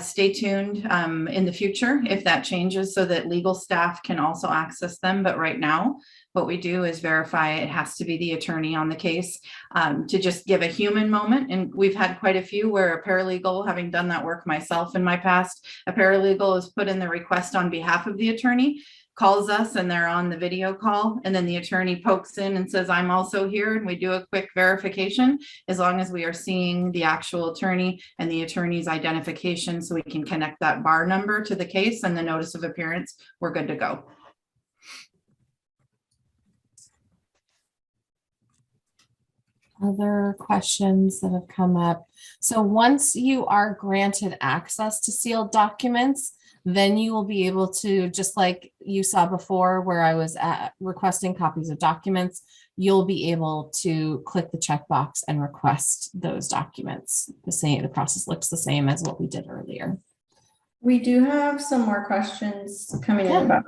Stay tuned in the future if that changes so that legal staff can also access them. But right now, what we do is verify it has to be the attorney on the case to just give a human moment. And we've had quite a few where a paralegal, having done that work myself in my past, a paralegal has put in the request on behalf of the attorney, calls us, and they're on the video call, and then the attorney pokes in and says, I'm also here, and we do a quick verification as long as we are seeing the actual attorney and the attorney's identification so we can connect that bar number to the case and the notice of appearance, we're good to go. Other questions that have come up. So once you are granted access to sealed documents, then you will be able to, just like you saw before where I was at requesting copies of documents, you'll be able to click the checkbox and request those documents. The process looks the same as what we did earlier. We do have some more questions coming Yeah. in about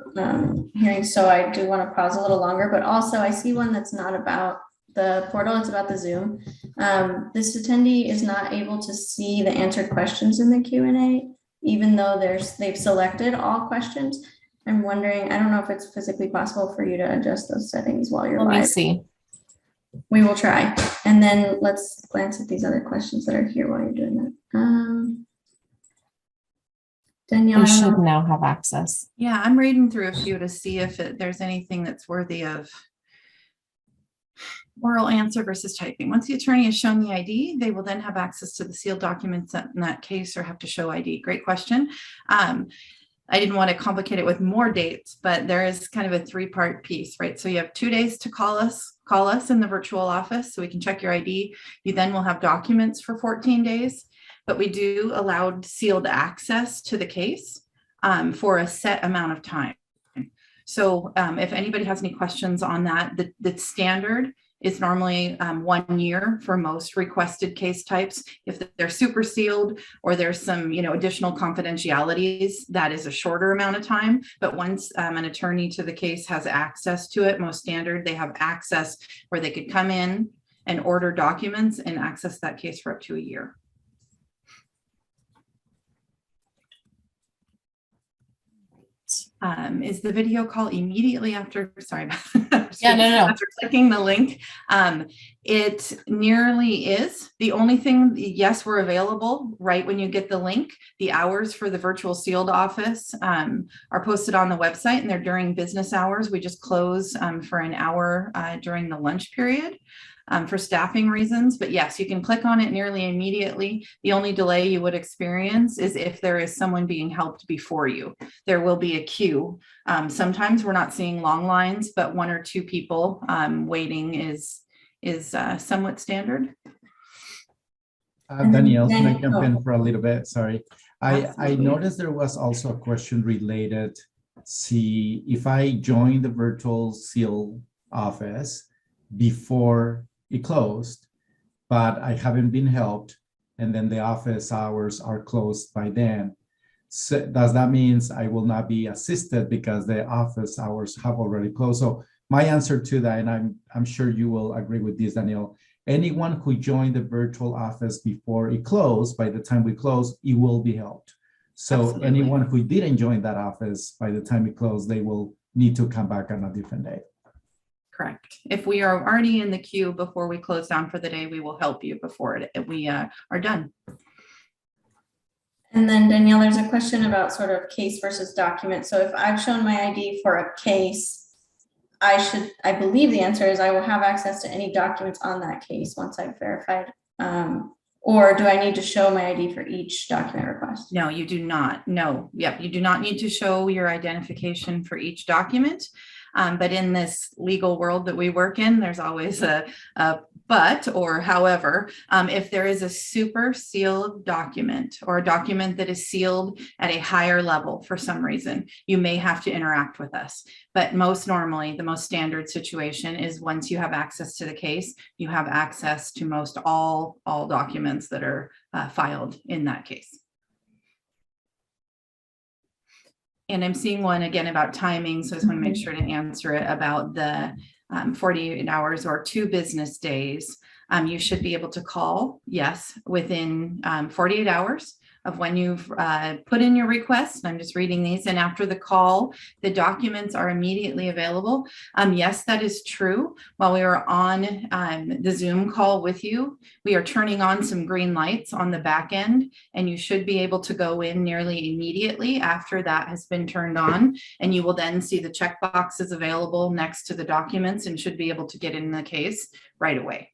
hearings, so I do want to pause a little longer, but also I see one that's not about the portal, it's about the Zoom. This attendee is not able to see the answered questions in the Q&A, even though they've selected all questions. I'm wondering, I don't know if it's physically possible for you to adjust those settings while you're Let me live. see. We will try. And then let's glance at these other questions that are here while you're doing that. Danielle, You I don't should know. now have access. Yeah, I'm reading through a few to see if there's anything that's worthy of oral answer versus typing. Once the attorney has shown the ID, they will then have access to the sealed documents in that case or have to show ID. Great question. I didn't want to complicate it with more dates, but there is kind of a three-part piece, right? So you have 2 days to call us in the virtual office so we can check your ID. You then will have documents for 14 days, but we do allow sealed access to the case for a set amount of time. So if anybody has any questions on that, the standard is normally 1 year for most requested case types. If they're super sealed or there's some, additional confidentialities, that is a shorter amount of time. But once an attorney to the case has access to it, most standard, they have access where they could come in and order documents and access that case for up to a year. Is the video call immediately after, sorry, Yeah, no. after clicking the link? It nearly is. The only thing, yes, we're available right when you get the link. The hours for the virtual sealed office are posted on the website and they're during business hours. We just close for an hour during the lunch period. For staffing reasons, but yes, you can click on it nearly immediately. The only delay you would experience is if there is someone being helped before you. There will be a queue. Sometimes we're not seeing long lines, but 1 or 2 people waiting is somewhat standard. Danielle, can I jump in for a little bit? Sorry. I Absolutely. noticed there was also a question related. See, if I join the virtual seal office before it closed, but I haven't been helped, and then the office hours are closed by then. So does that mean I will not be assisted because the office hours have already closed? So my answer to that, and I'm sure you will agree with this, Danielle, anyone who joined the virtual office before it closed, by the time we close, it will be helped. So Absolutely. anyone who didn't join that office by the time it closed, they will need to come back on a different day. Correct. If we are already in the queue before we close down for the day, we will help you before we are done. And then Danielle, there's a question about sort of case versus document. So if I've shown my ID for a case, I believe the answer is I will have access to any documents on that case once I've verified. Or do I need to show my ID for each document request? No, you do not. No. Yep. You do not need to show your identification for each document. But in this legal world that we work in, there's always a but or however, if there is a super sealed document or a document that is sealed at a higher level for some reason, you may have to interact with us. But most normally, the most standard situation is once you have access to the case, you have access to most all documents that are filed in that case. And I'm seeing one again about timing, so I just want to make sure to answer it about the 48 hours or 2 business days. You should be able to call, yes, within 48 hours of when you've put in your request. I'm just reading these, and after the call, the documents are immediately available. Yes, that is true. While we were on the Zoom call with you, we are turning on some green lights on the back end, and you should be able to go in nearly immediately after that has been turned on, and you will then see the checkboxes available next to the documents and should be able to get in the case right away.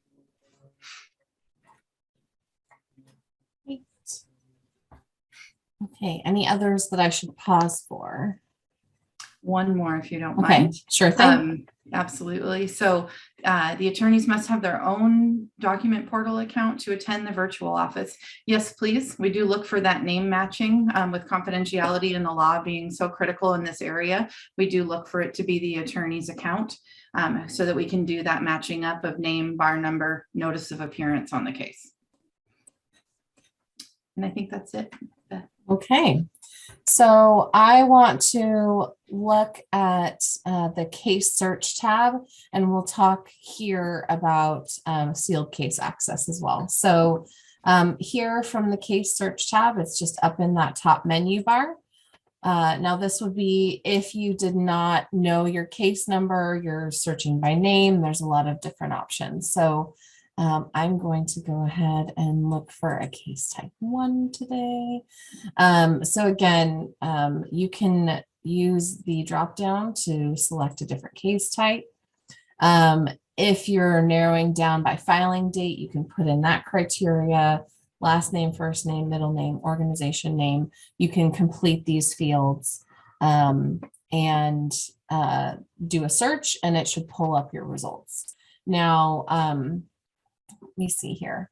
Okay, any others that I should pause for? one more if you don't Okay, mind. sure thing. Absolutely. So the attorneys must have their own document portal account to attend the virtual office. Yes, please. We do look for that name matching with confidentiality and the law being so critical in this area. We do look for it to be the attorney's account so that we can do that matching up of name, bar number, notice of appearance on the case. And I think that's it. Okay. So I want to look at the case search tab, and we'll talk here about sealed case access as well. So here from the case search tab, it's just up in that top menu bar. Now this would be if you did not know your case number, you're searching by name, there's a lot of different options. So I'm going to go ahead and look for a case type 1 today. So again, you can use the drop down to select a different case type. If you're narrowing down by filing date, you can put in that criteria, last name, first name, middle name, organization name. You can complete these fields and do a search, and it should pull up your results. Now, let me see here.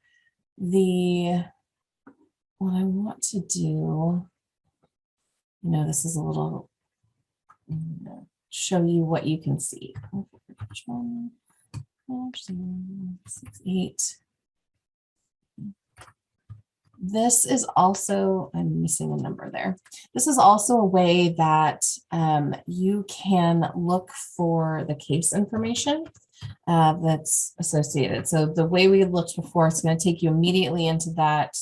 What I want to do, this is a little, show you what you can see. 6, 8. This is also, I'm missing a number there. This is also a way that you can look for the case information that's associated. So the way we looked before, it's going to take you immediately into that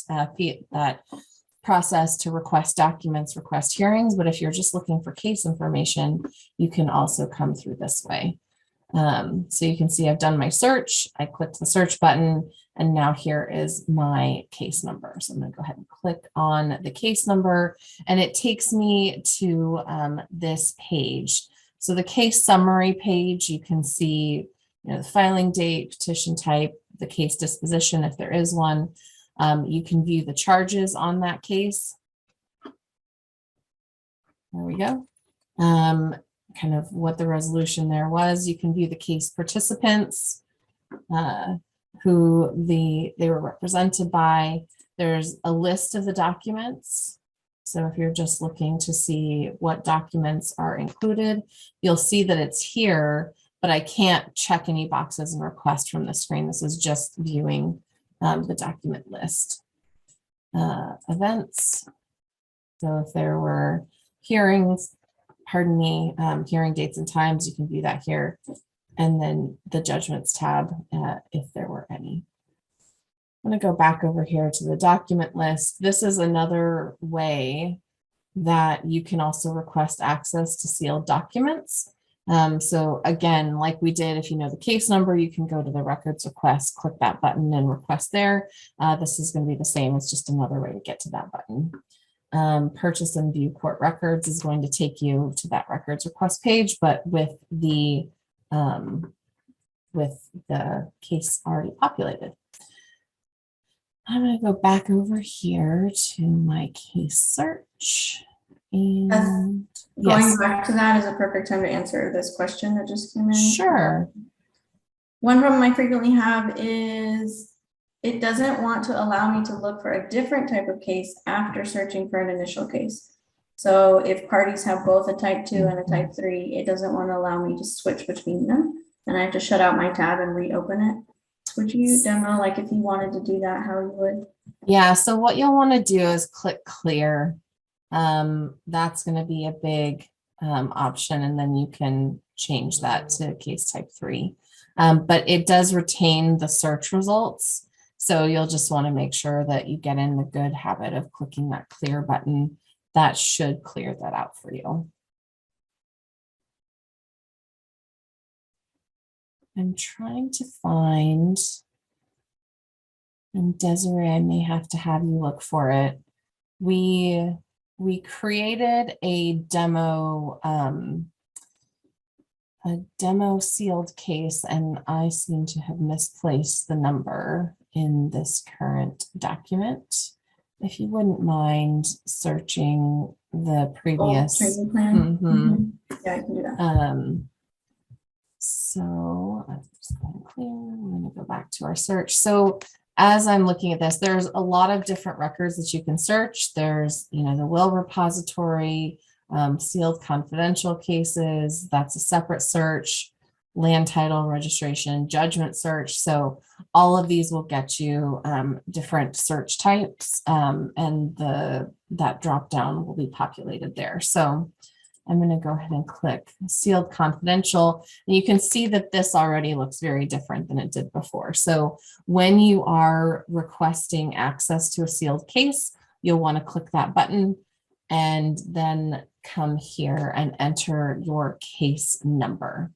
process to request documents, request hearings. But if you're just looking for case information, you can also come through this way. So you can see I've done my search. I clicked the search button, and now here is my case number. So I'm going to go ahead and click on the case number, and it takes me to this page. So the case summary page, you can see the filing date, petition type, the case disposition, if there is one. You can view the charges on that case. There we go. Kind of what the resolution there was. You can view the case participants, who they were represented by. There's a list of the documents. So if you're just looking to see what documents are included, you'll see that it's here, but I can't check any boxes and request from the screen. This is just viewing the document list. Events. So if there were hearings, hearing dates and times, you can view that here. And then the judgments tab, if there were any. I'm going to go back over here to the document list. This is another way that you can also request access to sealed documents. So again, like we did, if you know the case number, you can go to the records request, click that button and request there. This is going to be the same. It's just another way to get to that button. Purchase and view court records is going to take you to that records request page, but with the case already populated. I'm going to go back over here to my case search. And Going back to that is a perfect time to answer this question that just came in. Sure. One problem I frequently have is it doesn't want to allow me to look for a different type of case after searching for an initial case. So if parties have both a type 2 and a type 3, it doesn't want to allow me to switch between them. And I have to shut out my tab and reopen it. Would you demo, like if you wanted to do that, how you would? Yeah, so what you'll want to do is click clear. That's going to be a big option, and then you can change that to case type 3. But it does retain the search results. So you'll just want to make sure that you get in the good habit of clicking that clear button. That should clear that out for you. I'm trying to find, and Desiree, I may have to have you look for it. We created a demo sealed case, and I seem to have misplaced the number in this current document. if you wouldn't mind searching the previous. Training plan. Mhm. Yeah, I can do that. So let's just clear. I'm going to go back to our search. So as I'm looking at this, there's a lot of different records that you can search. There's, the will repository, sealed confidential cases. That's a separate search. Land title registration, judgment search. So all of these will get you different search types, and that drop down will be populated there. So I'm going to go ahead and click sealed confidential, and you can see that this already looks very different than it did before. So when you are requesting access to a sealed case, you'll want to click that button and then come here and enter your case number.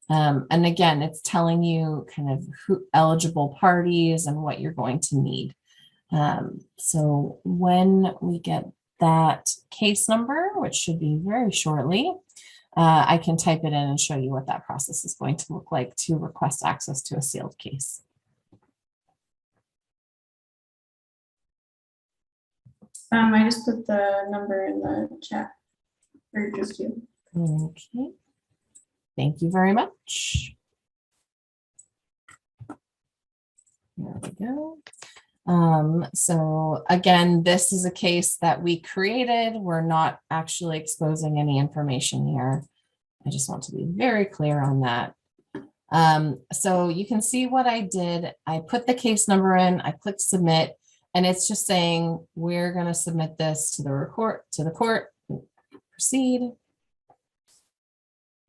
And again, it's telling you kind of who eligible parties and what you're going to need. So when we get that case number, which should be very shortly, I can type it in and show you what that process is going to look like to request access to a sealed case. I just put the number in the chat for just you. Okay. Thank you very much. There we go. So again, this is a case that we created. We're not actually exposing any information here. I just want to be very clear on that. So you can see what I did. I put the case number in, I clicked submit, and it's just saying, we're going to submit this to the court, proceed.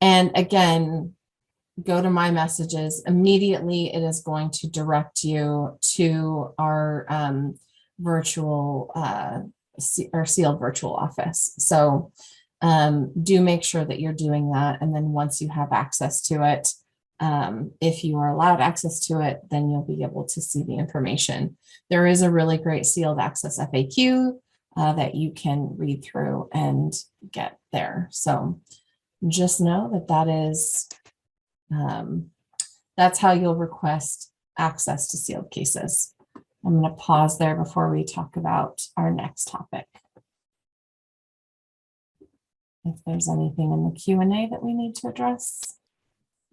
And again, go to my messages. Immediately, it is going to direct you to our virtual or sealed virtual office. So do make sure that you're doing that. And then once you have access to it, if you are allowed access to it, then you'll be able to see the information. There is a really great sealed access FAQ that you can read through and get there. So just know that that is that's how you'll request access to sealed cases. I'm going to pause there before we talk about our next topic. If there's anything in the Q&A that we need to address.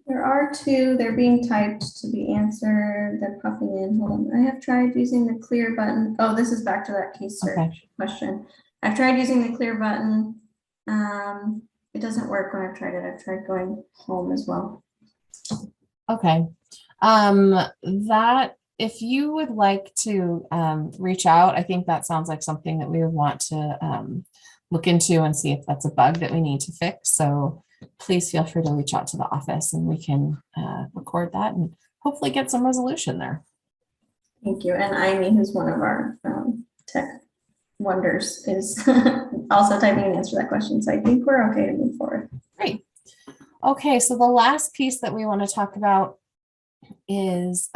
There are two, they're being typed to be answered. They're popping in. Hold on. I have tried using the clear button. Oh, this is back to that case search question. I've tried using the clear button. It doesn't work when I've tried it. I've tried going home as well. Okay. That if you would like to reach out, I think that sounds like something that we would want to look into and see if that's a bug that we need to fix. So please feel free to reach out to the office and we can record that and hopefully get some resolution there. Thank you. And Amy, who's one of our tech wonders, is also typing an answer to that question. So I think we're okay to move forward. Great. Okay, so the last piece that we want to talk about is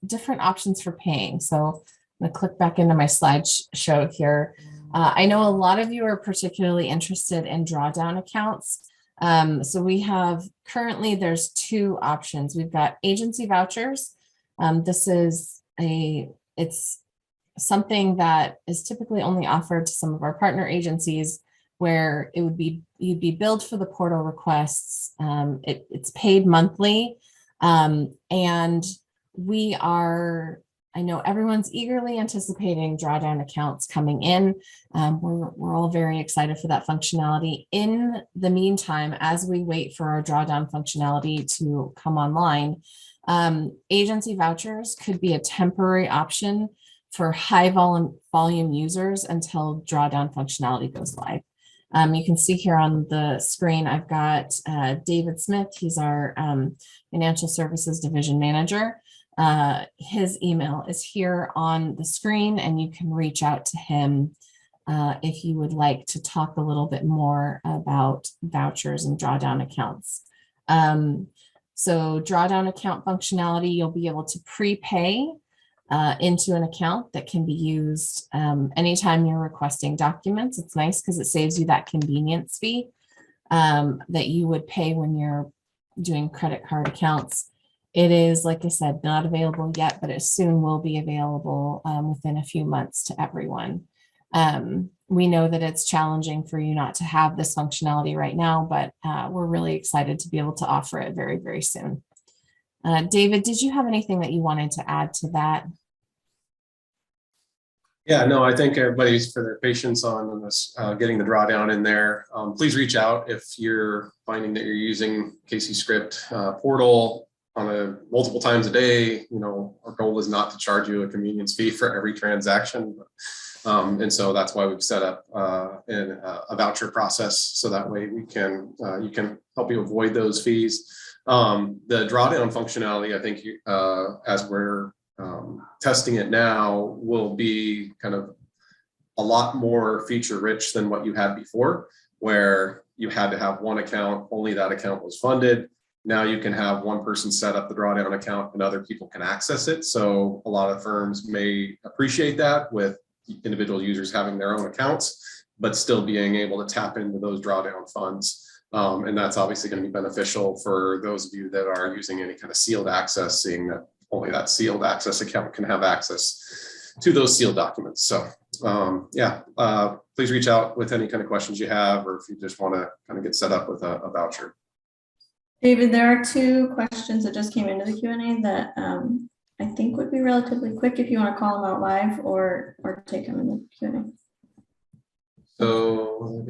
different options for paying. So I'm going to click back into my slideshow here. I know a lot of you are particularly interested in drawdown accounts. So we have currently there's two options. We've got agency vouchers. This is it's something that is typically only offered to some of our partner agencies, where it would be you'd be billed for the portal requests. It's paid monthly, and we are. I know everyone's eagerly anticipating drawdown accounts coming in. We're all very excited for that functionality. In the meantime, as we wait for our drawdown functionality to come online, agency vouchers could be a temporary option for high volume users until drawdown functionality goes live. You can see here on the screen, I've got David Smith. He's our Financial Services Division Manager. His email is here on the screen, and you can reach out to him if you would like to talk a little bit more about vouchers and drawdown accounts. So drawdown account functionality, you'll be able to prepay into an account that can be used anytime you're requesting documents. It's nice because it saves you that convenience fee that you would pay when you're doing credit card accounts. It is, like I said, not available yet, but it soon will be available within a few months to everyone. We know that it's challenging for you not to have this functionality right now, but we're really excited to be able to offer it very, very soon. David, did you have anything that you wanted to add to that? Yeah, no, I thank everybody for their patience on this, getting the drawdown in there. Please reach out if you're finding that you're using KC Script portal on multiple times a day. You know, our goal is not to charge you a convenience fee for every transaction. And so that's why we've set up a voucher process. So that way we can, you can help you avoid those fees. The drawdown functionality, I think as we're testing it now, will be kind of a lot more feature rich than what you had before, where you had to have one account, only that account was funded. Now you can have one person set up the drawdown account and other people can access it. So a lot of firms may appreciate that, with individual users having their own accounts, but still being able to tap into those drawdown funds. And that's obviously going to be beneficial for those of you that are using any kind of sealed access, seeing that only that sealed access account can have access to those sealed documents. So please reach out with any kind of questions you have, or if you just want to kind of get set up with a voucher. David, there are two questions that just came into the Q&A that I think would be relatively quick if you want to call them out live or take them in the Q&A. So,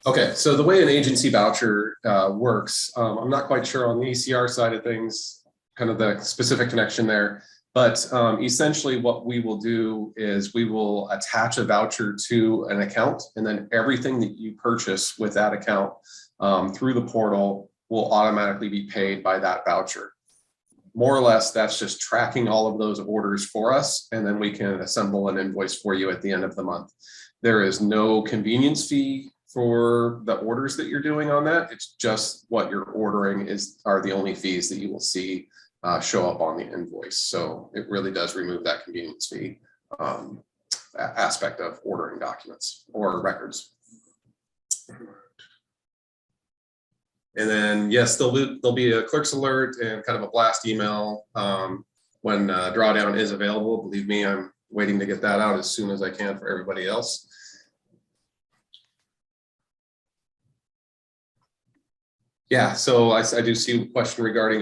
okay, so the way an agency voucher works, I'm not quite sure on the ECR side of things, kind of the specific connection there, but essentially what we will do is we will attach a voucher to an account, and then everything that you purchase with that account through the portal will automatically be paid by that voucher. More or less, that's just tracking all of those orders for us, and then we can assemble an invoice for you at the end of the month. There is no convenience fee for the orders that you're doing on that. It's just what you're ordering are the only fees that you will see show up on the invoice. So it really does remove that convenience fee aspect of ordering documents or records. And then, yes, there'll be a clerk's alert and kind of a blast email when drawdown is available. Believe me, I'm waiting to get that out as soon as I can for everybody else. Yeah, so I do see a question regarding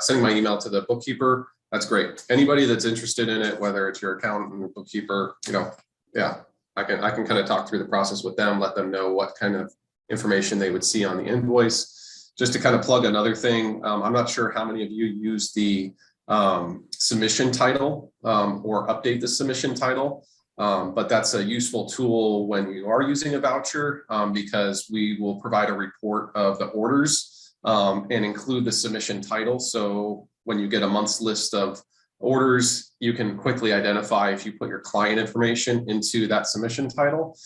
sending my email to the bookkeeper. That's great. Anybody that's interested in it, whether it's your accountant or bookkeeper, I can kind of talk through the process with them, let them know what kind of information they would see on the invoice. Just to kind of plug another thing, I'm not sure how many of you use the submission title or update the submission title, but that's a useful tool when you are using a voucher because we will provide a report of the orders and include the submission title. So when you get a month's list of orders, you can quickly identify, if you put your client information into that submission title,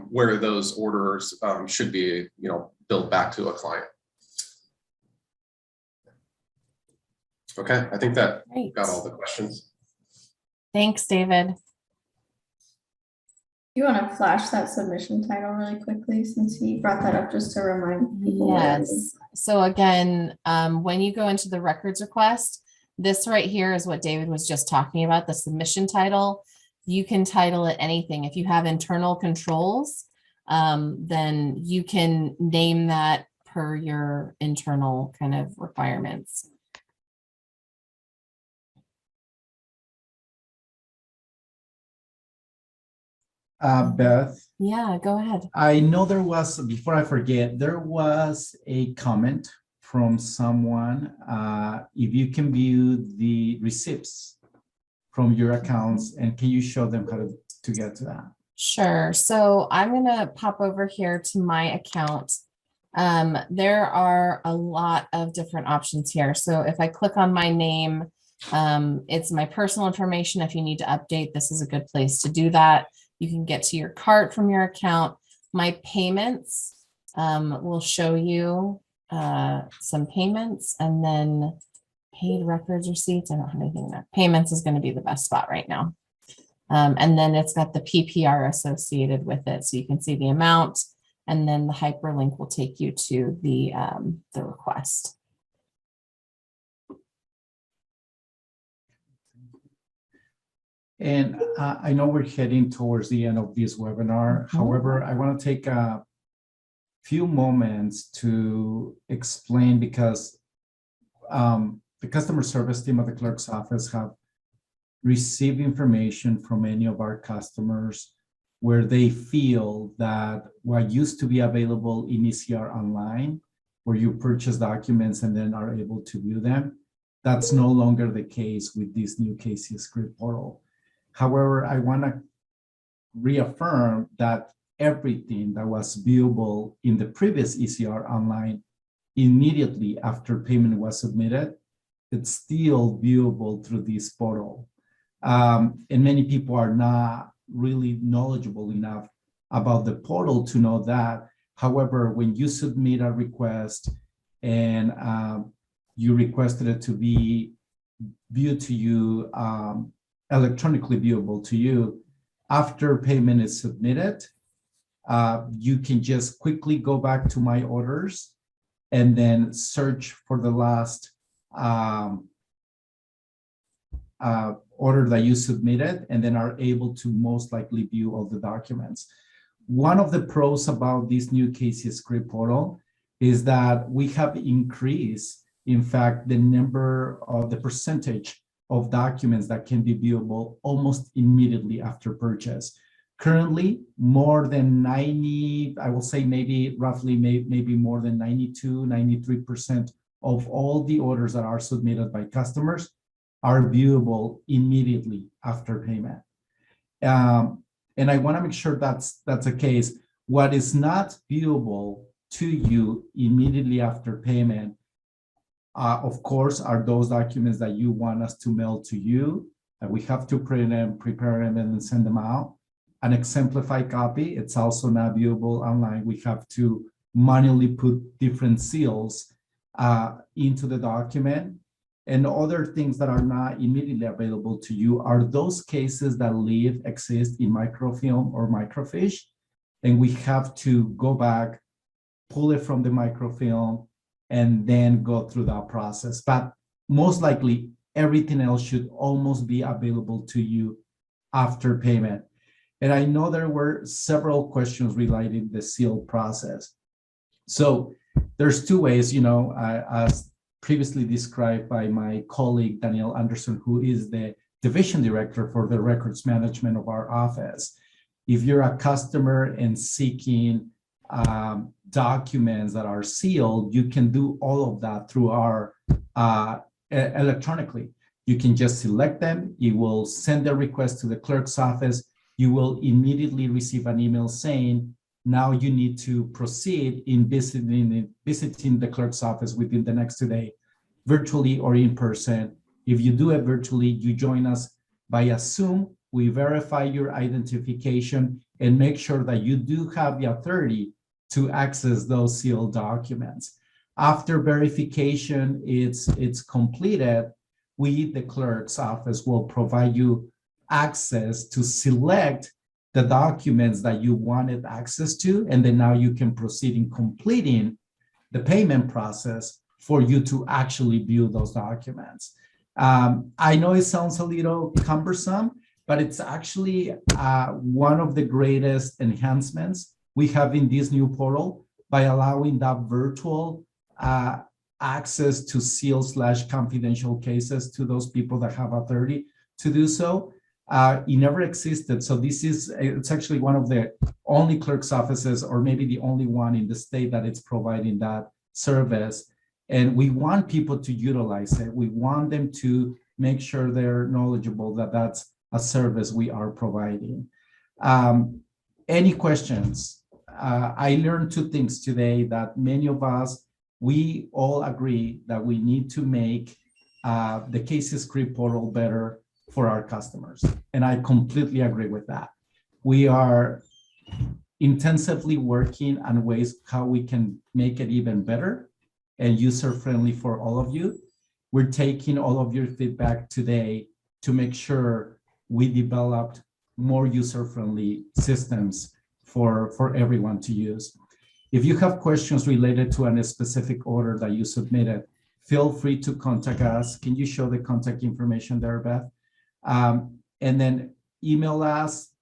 where those orders should be, billed back to a client. Okay, I think that got all the questions. Thanks, David. You want to flash that submission title really quickly, since he brought that up, just to remind people? Yes. So again, when you go into the records request, this right here is what David was just talking about, the submission title. You can title it anything. If you have internal controls, then you can name that per your internal kind of requirements. Beth. Yeah, go ahead. I know there was, before I forget, there was a comment from someone, if you can view the receipts from your accounts, and can you show them how to get to that? Sure. So I'm going to pop over here to my account. There are a lot of different options here. So if I click on my name, it's my personal information. If you need to update, this is a good place to do that. You can get to your cart from your account. My payments will show you some payments, and then paid records, receipts. I don't have anything there. Payments is going to be the best spot right now. And then it's got the PPR associated with it. So you can see the amount, and then the hyperlink will take you to the request. And I know we're heading towards the end of this webinar. However, I want to take a few moments to explain, because the customer service team at the clerk's office have received information from many of our customers where they feel that what used to be available in ECR Online, where you purchase documents and then are able to view them, that's no longer the case with this new KC Script portal. However, I want to reaffirm that everything that was viewable in the previous ECR Online immediately after payment was submitted, it's still viewable through this portal. And many people are not really knowledgeable enough about the portal to know that. However, when you submit a request and you requested it to be viewed to you, electronically viewable to you, after payment is submitted, you can just quickly go back to my orders and then search for the last order that you submitted, and then are able to most likely view all the documents. One of the pros about this new KC Script portal is that we have increased, in fact, the percentage of documents that can be viewable almost immediately after purchase. Currently, more than 90, I will say maybe roughly maybe more than 92, 93% of all the orders that are submitted by customers are viewable immediately after payment. And I want to make sure that's the case. What is not viewable to you immediately after payment, of course, are those documents that you want us to mail to you, and we have to print them, prepare them, and then send them out. An exemplified copy, it's also not viewable online. We have to manually put different seals into the document. And other things that are not immediately available to you are those cases that exist in microfilm or microfiche, and we have to go back, pull it from the microfilm, and then go through that process. But most likely, everything else should almost be available to you after payment. And I know there were several questions related to the seal process. So there's two ways, as previously described by my colleague, Danielle Anderson, who is the division director for the records management of our office. If you're a customer and seeking documents that are sealed, you can do all of that through our electronically. You can just select them. You will send the request to the clerk's office. You will immediately receive an email saying, now you need to proceed in visiting the clerk's office within the next 2 days, virtually or in person. If you do it virtually, you join us via Zoom. We verify your identification and make sure that you do have the authority to access those sealed documents. After verification it's completed, we, the clerk's office, will provide you access to select the documents that you wanted access to, and then now you can proceed in completing the payment process for you to actually view those documents. I know it sounds a little cumbersome, but it's actually one of the greatest enhancements we have in this new portal by allowing that virtual access to sealed/confidential cases to those people that have authority to do so. It never existed. So it's actually one of the only clerk's offices, or maybe the only one in the state, that it's providing that service. And we want people to utilize it. We want them to make sure they're knowledgeable that that's a service we are providing. Any questions? I learned two things today that many of us, we all agree that we need to make the KC Script portal better for our customers. And I completely agree with that. We are intensively working on ways how we can make it even better and user-friendly for all of you. We're taking all of your feedback today to make sure we developed more user-friendly systems for everyone to use. If you have questions related to a specific order that you submitted, feel free to contact us. Can you show the contact information there, Beth? And then email us,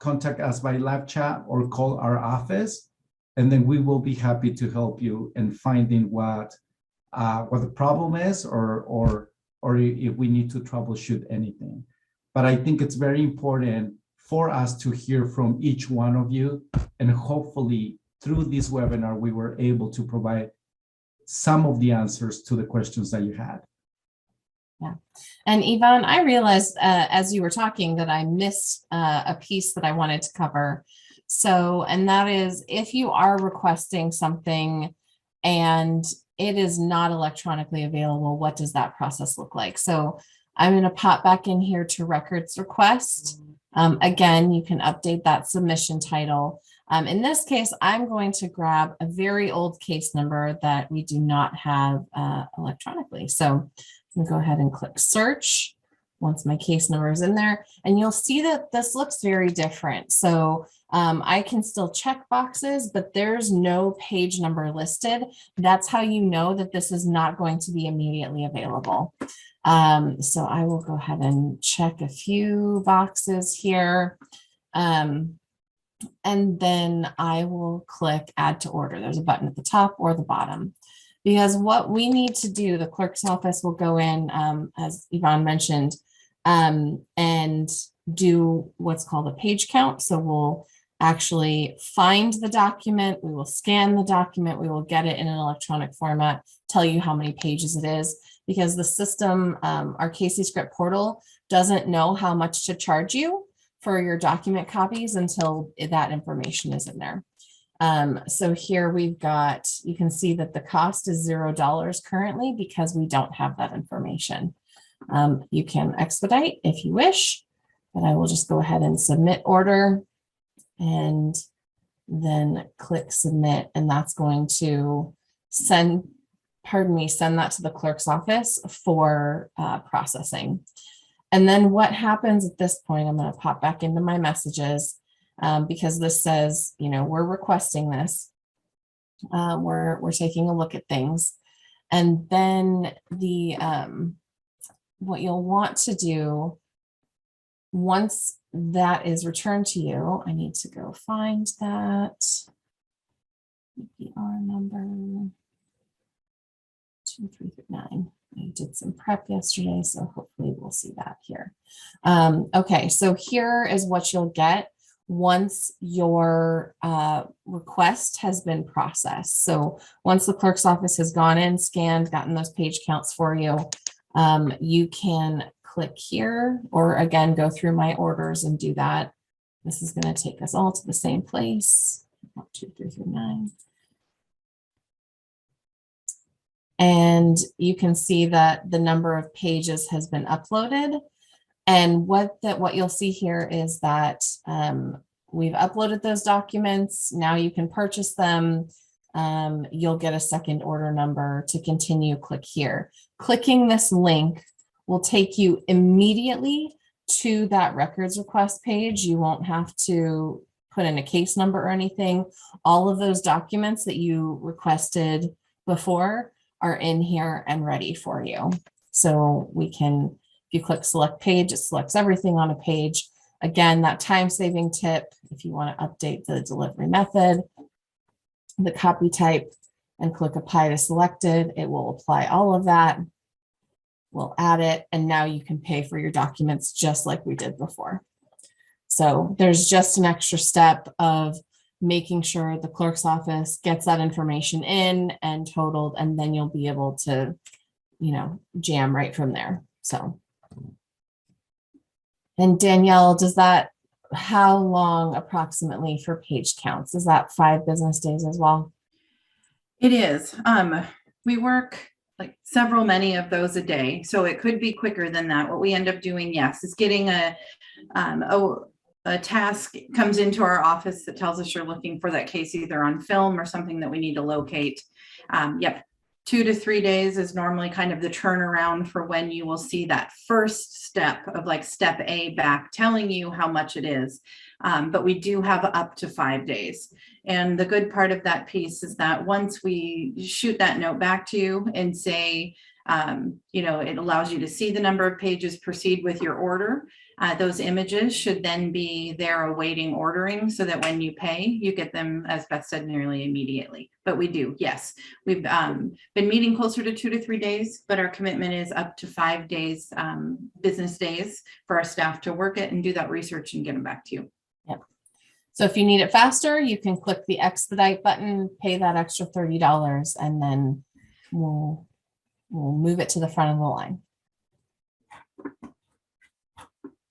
contact us by live chat, or call our office, and then we will be happy to help you in finding what the problem is, or if we need to troubleshoot anything. But I think it's very important for us to hear from each one of you, and hopefully through this webinar, we were able to provide some of the answers to the questions that you had. Yeah. And Yvonne, I realized as you were talking that I missed a piece that I wanted to cover. So, and that is, if you are requesting something and it is not electronically available, what does that process look like? So I'm going to pop back in here to records request. Again, you can update that submission title. In this case, I'm going to grab a very old case number that we do not have electronically. So I'm going to go ahead and click search once my case number is in there, and you'll see that this looks very different. So I can still check boxes, but there's no page number listed. That's how you know that this is not going to be immediately available. So I will go ahead and check a few boxes here. And then I will click add to order. There's a button at the top or the bottom. Because what we need to do, the clerk's office will go in, as Yvonne mentioned, and do what's called a page count. So we'll actually find the document, we will scan the document, we will get it in an electronic format, tell you how many pages it is, because the system, our Casey Script portal, doesn't know how much to charge you for your document copies until that information is in there. So here we've got, you can see that the cost is $0 currently because we don't have that information. You can expedite if you wish, but I will just go ahead and submit order and then click submit. And that's going to send that to the clerk's office for processing. And then what happens at this point, I'm going to pop back into my messages. Because this says, you know, we're requesting this. We're taking a look at things. And then the what you'll want to do once that is returned to you, I need to go find that EPR number 2339. I did some prep yesterday, so hopefully we'll see that here. Okay, so here is what you'll get once your request has been processed. So once the clerk's office has gone in, scanned, gotten those page counts for you, you can click here, or again, go through my orders and do that. This is going to take us all to the same place. 1, 2, 3, 4, 9. And you can see that the number of pages has been uploaded. And what you'll see here is that we've uploaded those documents. Now you can purchase them. You'll get a second order number to continue. Click here. Clicking this link will take you immediately to that records request page. You won't have to put in a case number or anything. All of those documents that you requested before are in here and ready for you. So we can, if you click select page, it selects everything on a page. Again, that time-saving tip, if you want to update the delivery method, the copy type, and click apply to selected, it will apply all of that. We'll add it, and now you can pay for your documents just like we did before. So there's just an extra step of making sure the clerk's office gets that information in and totaled, and then you'll be able to, you know, jam right from there. So. And Danielle, how long approximately for page counts? Is that 5 business days as well? It is. We work like many of those a day, so it could be quicker than that. What we end up doing, yes, is getting a task comes into our office that tells us you're looking for that case either on film or something that we need to locate. Yep. 2 to 3 days is normally kind of the turnaround for when you will see that first step of like step A back telling you how much it is. But we do have up to 5 days. And the good part of that piece is that once we shoot that note back to you and say, it allows you to see the number of pages, proceed with your order. Those images should then be there awaiting ordering so that when you pay, you get them, as Beth said, nearly immediately. But we do, yes. We've been meeting closer to 2 to 3 days, but our commitment is up to 5 days, business days for our staff to work it and do that research and get them back to you. Yep. So if you need it faster, you can click the expedite button, pay that extra $30, and then we'll move it to the front of the line.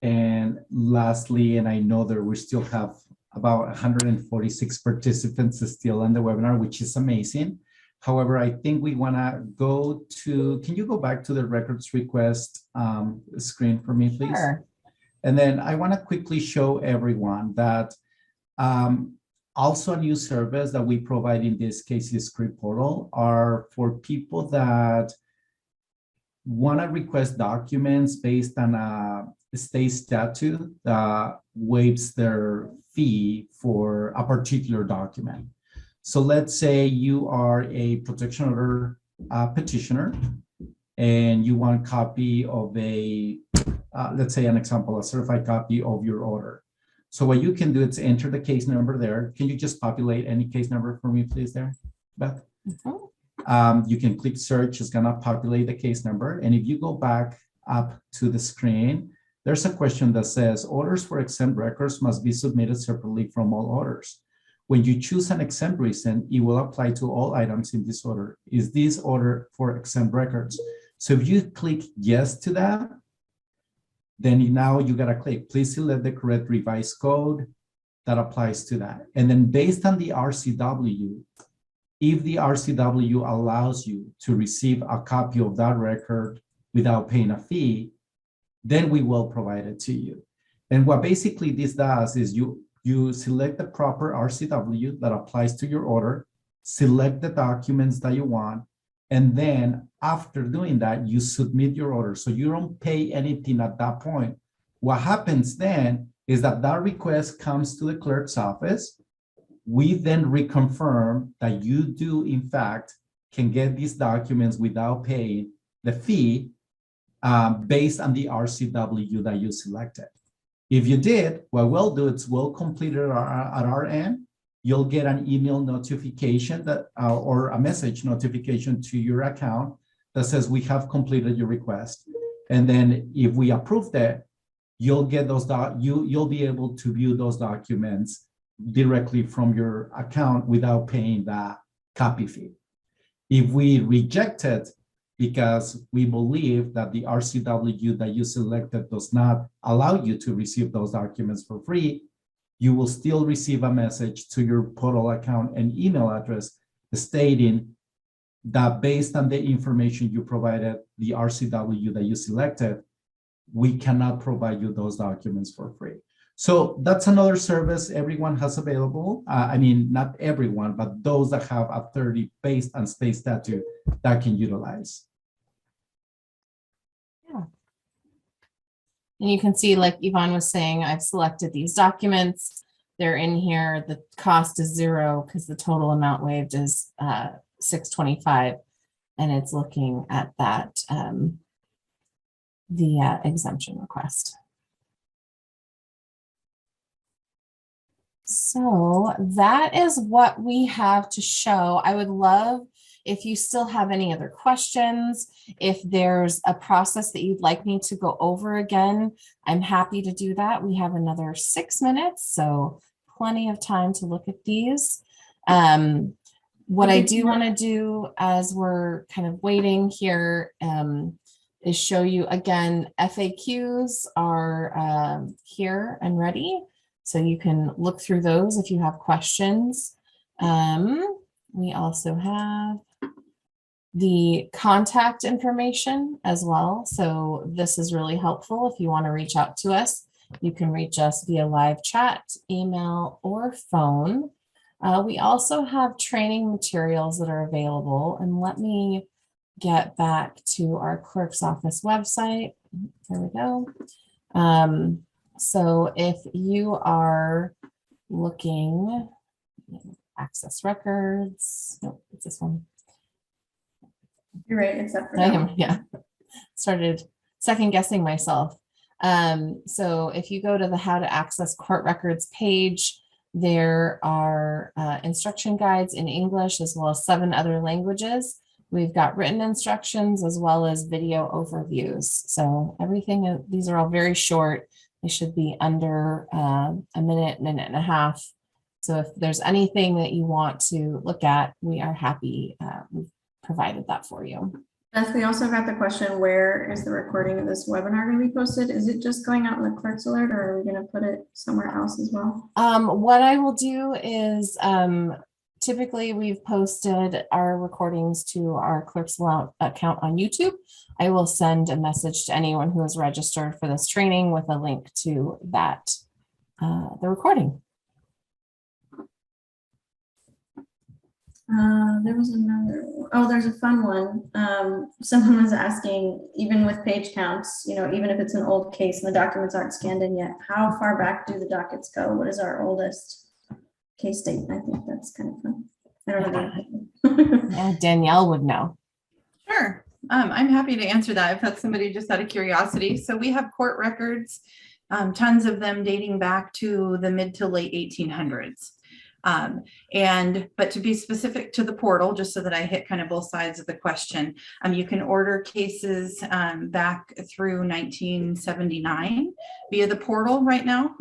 And lastly, and I know that we still have about 146 participants still on the webinar, which is amazing. However, I think we want to go to, can you go back to the records request screen for me, please? Sure. And then I want to quickly show everyone that also a new service that we provide in this Casey script portal are for people that want to request documents based on a state statute that waives their fee for a particular document. So let's say you are a protection order petitioner and you want a copy of a, let's say an example, a certified copy of your order. So what you can do is enter the case number there. Can you just populate any case number for me, please, there, Beth? Mm-hmm. You can click search, it's gonna populate the case number. And if you go back up to the screen, there's a question that says, orders for exempt records must be submitted separately from all orders. When you choose an exempt reason, it will apply to all items in this order. Is this order for exempt records? So if you click yes to that, then now you gotta click, please select the correct revised code that applies to that. And then based on the RCW, if the RCW allows you to receive a copy of that record without paying a fee, then we will provide it to you. And what basically this does is you select the proper RCW that applies to your order, select the documents that you want, and then after doing that, you submit your order. So you don't pay anything at that point. What happens then is that that request comes to the clerk's office. We then reconfirm that you do, in fact, can get these documents without paying the fee based on the RCW that you selected. If you did, what we'll do is we'll complete it at our end. You'll get an email notification that or a message notification to your account that says we have completed your request. And then if we approve that, you'll get those you'll be able to view those documents directly from your account without paying that copy fee. If we reject it because we believe that the RCW that you selected does not allow you to receive those documents for free, you will still receive a message to your portal account and email address stating that based on the information you provided, the RCW that you selected, we cannot provide you those documents for free. So that's another service everyone has available. I mean, not everyone, but those that have a 30 based on state statute that can utilize. Yeah. And you can see, like Yvonne was saying, I've selected these documents. They're in here. The cost is $0 because the total amount waived is $625. And it's looking at that, the exemption request. So that is what we have to show. I would love if you still have any other questions, if there's a process that you'd like me to go over again, I'm happy to do that. We have another 6 minutes, so plenty of time to look at these. What I do want to do as we're kind of waiting here is show you again, FAQs are here and ready. So you can look through those if you have questions. We also have the contact information as well. So this is really helpful if you want to reach out to us. You can reach us via live chat, email, or phone. We also have training materials that are available, and let me get back to our clerk's office website. There we go. So if you are looking, access records, nope, it's this one. You're right, except for I that am, one. yeah. Started second guessing myself. So if you go to the how to access court records page, there are instruction guides in English as well as 7 other languages. We've got written instructions as well as video overviews. So everything, these are all very short. They should be under a minute and a half. So if there's anything that you want to look at, we are happy. We've provided that for you. Beth, we also got the question, where is the recording of this webinar going to be posted? Is it just going out in the clerk's alert, or are we going to put it somewhere else as well? What I will do is typically we've posted our recordings to our clerk's account on YouTube. I will send a message to anyone who is registered for this training with a link to that, the recording. There was another, oh, there's a fun one. Someone was asking, even with page counts, even if it's an old case and the documents aren't scanned in yet, how far back do the dockets go? What is our oldest case date? I think that's kind of fun. I don't know. Yeah, Danielle would know. Sure. I'm happy to answer that if that's somebody just out of curiosity. So we have court records, tons of them dating back to the mid to late 1800s. But to be specific to the portal, just so that I hit kind of both sides of the question, you can order cases back through 1979 via the portal right now.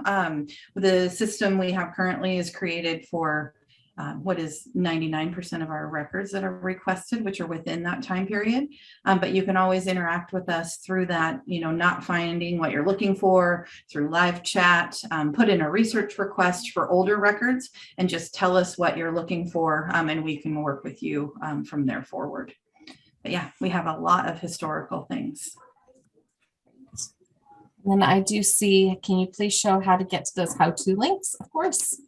The system we have currently is created for what is 99% of our records that are requested, which are within that time period. But you can always interact with us through that, not finding what you're looking for, through live chat, put in a research request for older records and just tell us what you're looking for, and we can work with you from there forward. But yeah, we have a lot of historical things. And then I do see, can you please show how to get to those how-to links? Of course.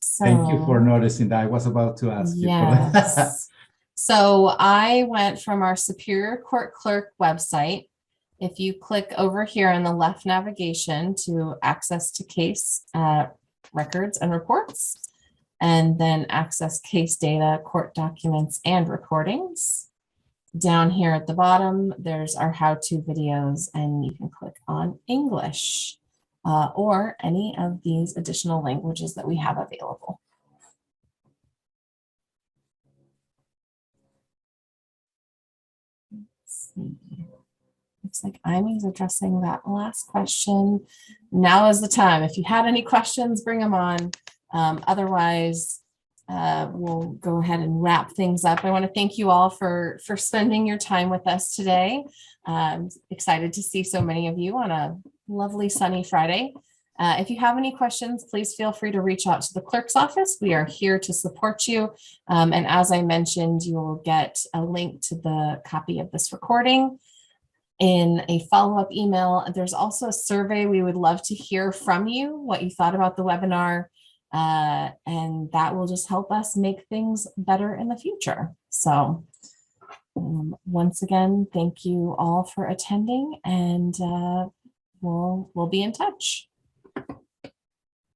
So, Thank you for noticing that. I was about to ask you for that. yes. So I went from our Superior Court Clerk website. If you click over here on the left navigation to access to case records and reports, and then access case data, court documents, and recordings. Down here at the bottom, there's our how-to videos, and you can click on English. Or any of these additional languages that we have available. Let's see. Looks like Imy's addressing that last question. Now is the time. If you had any questions, bring them on. Otherwise, we'll go ahead and wrap things up. I want to thank you all for spending your time with us today. I'm excited to see so many of you on a lovely sunny Friday. If you have any questions, please feel free to reach out to the clerk's office. We are here to support you. And as I mentioned, you will get a link to the copy of this recording in a follow-up email. There's also a survey. We would love to hear from you, what you thought about the webinar. And that will just help us make things better in the future. So once again, thank you all for attending, and we'll be in touch.